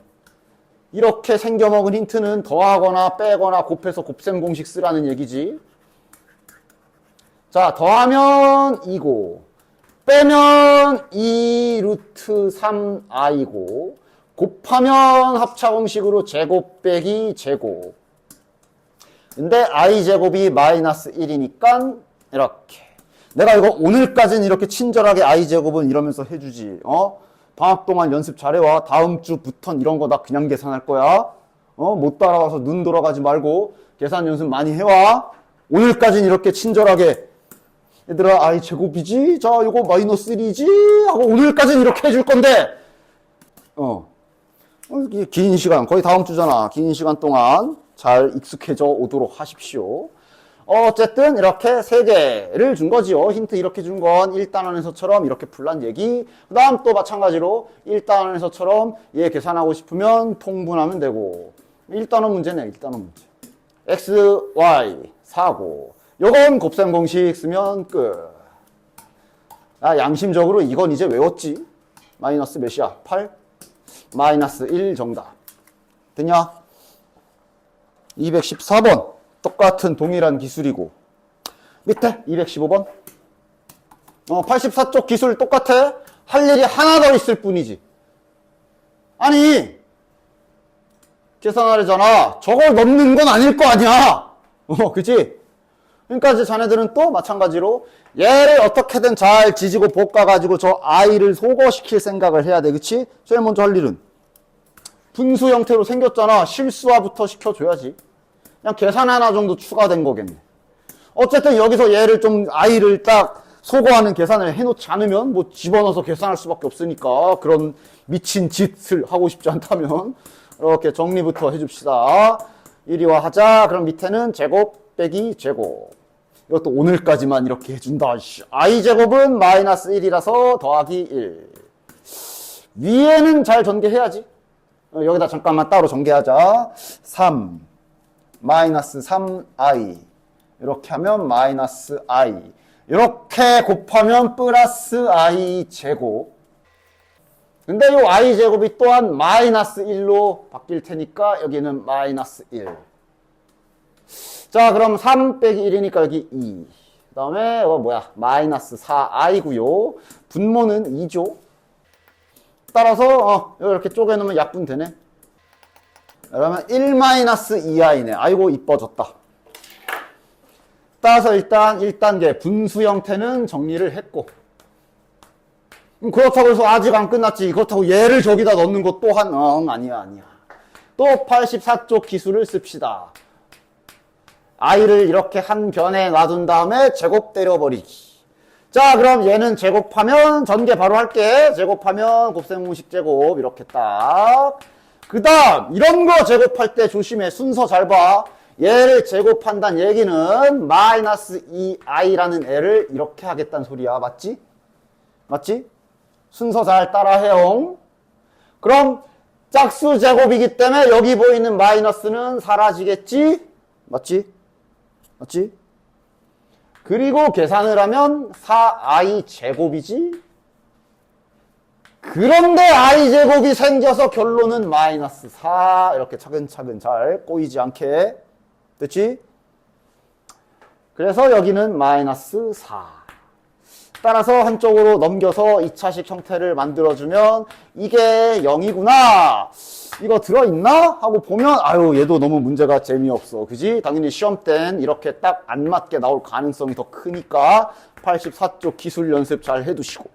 이렇게 생겨먹은 힌트는 더하거나 빼거나 곱해서 곱셈 공식 쓰라는 얘기지. 자, 더하면 2고 빼면 2 루트 3i고 곱하면 합차공식으로 제곱 빼기 제곱. 근데 i제곱이 마이너스 1이니까 이렇게. 내가 이거 오늘까지는 이렇게 친절하게 i제곱은 이러면서 해주지. 방학 동안 연습 잘해와. 다음 주부턴 이런 거 나 그냥 계산할 거야. 못 따라와서 눈 돌아가지 말고 계산 연습 많이 해와. 오늘까지는 이렇게 친절하게 얘들아 i제곱이지? 자 이거 마이너스 1이지? 하고 오늘까지는 이렇게 해줄 건데 긴 시간 거의 다음 주잖아. 긴 시간 동안 잘 익숙해져 오도록 하십시오. 어쨌든 이렇게 3개를 준 거지요. 힌트 이렇게 준 건 1단원에서처럼 이렇게 풀란 얘기. 그 다음 또 마찬가지로 1단원에서처럼 얘 계산하고 싶으면 통분하면 되고. 1단원 문제네. 1단원 문제. x, y 4고 요건 곱셈 공식 쓰면 끝. 양심적으로 이건 이제 외웠지. 마이너스 몇이야? 8? 마이너스 1 정답. 됐냐? 214번. 똑같은 동일한 기술이고. 밑에 215번. 84쪽 기술 똑같아. 할 일이 하나 더 있을 뿐이지. 아니, 계산하려잖아. 저걸 넘는 건 아닐 거 아니야. 그치? 그러니까 이제 자네들은 또 마찬가지로 얘를 어떻게든 잘 지지고 볶아가지고 저 i를 소거시킬 생각을 해야 돼. 그치? 제일 먼저 할 일은 분수 형태로 생겼잖아. 실수화부터 시켜줘야지. 그냥 계산 하나 정도 추가된 거겠네. 어쨌든 여기서 얘를 좀 i를 딱 소거하는 계산을 해놓지 않으면 뭐 집어넣어서 계산할 수밖에 없으니까 그런 미친 짓을 하고 싶지 않다면 이렇게 정리부터 해줍시다. 이리와 하자. 그럼 밑에는 제곱 빼기 제곱. 이것도 오늘까지만 이렇게 해준다. i제곱은 마이너스 1이라서 더하기 1. 위에는 잘 전개해야지. 여기다 잠깐만 따로 전개하자. 3 마이너스 3i. 이렇게 하면 마이너스 i. 이렇게 곱하면 플러스 i 제곱. 근데 이 i 제곱이 또한 마이너스 1로 바뀔 테니까 여기는 마이너스 1. 자, 그럼 3 빼기 1이니까 여기 2. 그 다음에 마이너스 4i고요. 분모는 2죠. 따라서 이렇게 쪼개놓으면 약분 되네. 그러면 1 마이너스 2i네. 아이고 이뻐졌다. 따라서 일단 1단계 분수 형태는 정리를 했고, 그렇다고 해서 아직 안 끝났지. 그렇다고 얘를 저기다 넣는 것 또한 아니야. 또 84쪽 기술을 씁시다. i를 이렇게 한 변에 놔둔 다음에 제곱 때려버리기. 자, 그럼 얘는 제곱하면 전개 바로 할게. 제곱하면 곱셈 공식 제곱 이렇게 딱. 그 다음 이런 거 제곱할 때 조심해. 순서 잘 봐. 얘를 제곱한다는 얘기는 마이너스 2i라는 애를 이렇게 하겠다는 소리야. 맞지? 맞지? 순서 잘 따라해요. 그럼 짝수 제곱이기 때문에 여기 보이는 마이너스는 사라지겠지? 맞지? 맞지? 그리고 계산을 하면 4i 제곱이지? 그런데 i 제곱이 생겨서 결론은 마이너스 4. 이렇게 차근차근 잘 꼬이지 않게. 됐지? 그래서 여기는 마이너스 4. 따라서 한쪽으로 넘겨서 2차식 형태를 만들어주면 이게 0이구나. 이거 들어있나? 하고 보면 아유 얘도 너무 문제가 재미없어. 그지? 당연히 시험 땐 이렇게 딱 안 맞게 나올 가능성이 더 크니까 84쪽 기술 연습 잘 해두시고.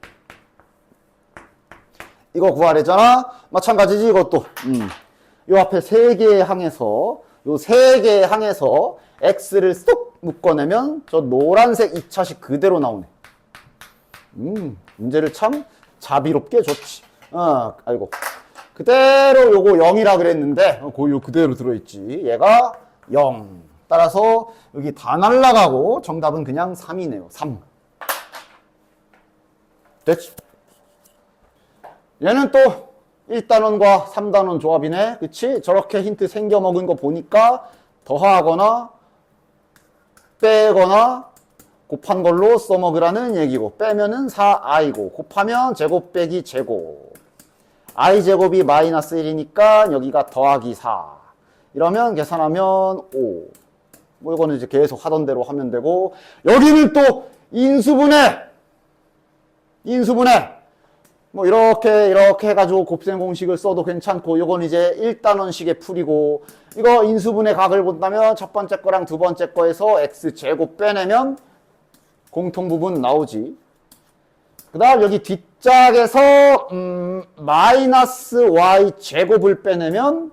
이거 구하래잖아? 마찬가지지 이것도. 요 앞에 3개의 항에서 요 3개의 항에서 x를 쏙 묶어내면 저 노란색 2차식 그대로 나오네. 문제를 참 자비롭게 줬지. 아이고. 그대로 요거 0이라 그랬는데, 요 그대로 들어있지. 얘가 0. 따라서 여기 다 날라가고 정답은 그냥 3이네요. 3. 됐지? 얘는 또 1단원과 3단원 조합이네. 그치? 저렇게 힌트 생겨 먹은 거 보니까 더하거나 빼거나 곱한 걸로 써먹으라는 얘기고, 빼면은 4i고, 곱하면 제곱 빼기 제곱. i 제곱이 마이너스 1이니까 여기가 더하기 4. 이러면 계산하면 5. 뭐 이거는 이제 계속 하던 대로 하면 되고, 여기는 또 인수분해. 뭐 이렇게 해가지고 곱셈 공식을 써도 괜찮고, 이건 이제 1단원식의 풀이고, 이거 인수분해 각을 본다면 첫 번째 거랑 두 번째 거에서 x 제곱 빼내면 공통부분 나오지. 그 다음 여기 뒷짝에서 마이너스 y 제곱을 빼내면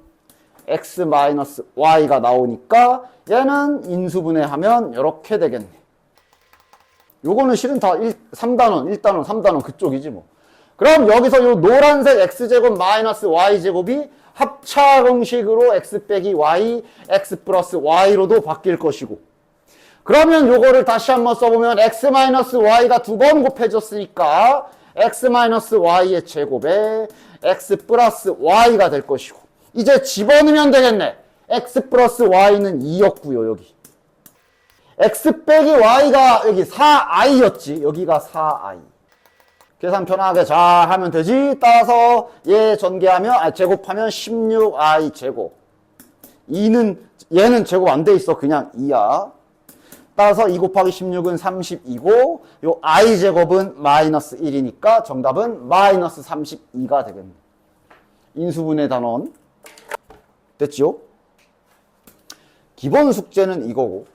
x 마이너스 y가 나오니까 얘는 인수분해하면 이렇게 되겠네. 요거는 실은 다 3단원, 1단원, 3단원 그쪽이지 뭐. 그럼 여기서 요 노란색 x제곱 마이너스 y제곱이 합차 공식으로 x 빼기 y, x 플러스 y로도 바뀔 것이고, 그러면 요거를 다시 한번 써보면 x 마이너스 y가 2번 곱해졌으니까 x 마이너스 y의 제곱에 x 플러스 y가 될 것이고, 이제 집어넣으면 되겠네. x 플러스 y는 2였고요. 여기 x 빼기 y가 여기 4i였지. 여기가 4i. 계산 편하게 잘 하면 되지. 따라서 얘 전개하면 제곱하면 16i 제곱. 얘는 제곱 안 돼 있어. 그냥 2야. 따라서 2 곱하기 16은 32고, 요 i 제곱은 마이너스 1이니까 정답은 마이너스 32가 되겠네. 인수분해 단원. 됐죠? 기본 숙제는 이거고,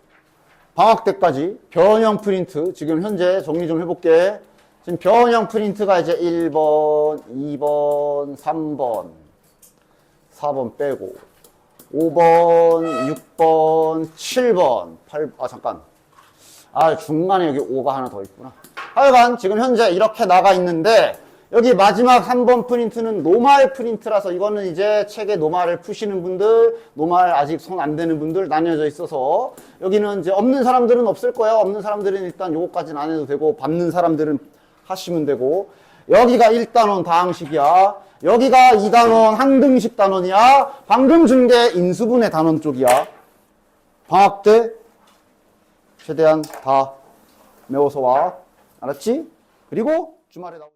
방학 때까지 변형 프린트, 지금 현재 정리 좀 해볼게. 지금 변형 프린트가 이제 1번, 2번, 3번, 4번 빼고, 5번, 6번, 7번, 8, 잠깐. 중간에 여기 5가 하나 더 있구나. 하여간 지금 현재 이렇게 나가 있는데, 여기 마지막 3번 프린트는 노말 프린트라서 이거는 이제 책에 노말을 푸시는 분들, 노말 아직 손 안 대는 분들 나뉘어져 있어서, 여기는 이제 없는 사람들은 없을 거예요. 없는 사람들은 일단 요거까지는 안 해도 되고, 받는 사람들은 하시면 되고, 여기가 1단원 다항식이야. 여기가 2단원 항등식 단원이야. 방금 준 게 인수분해 단원 쪽이야. 방학 때 최대한 다 메워서 와. 알았지? 그리고 주말에 나오고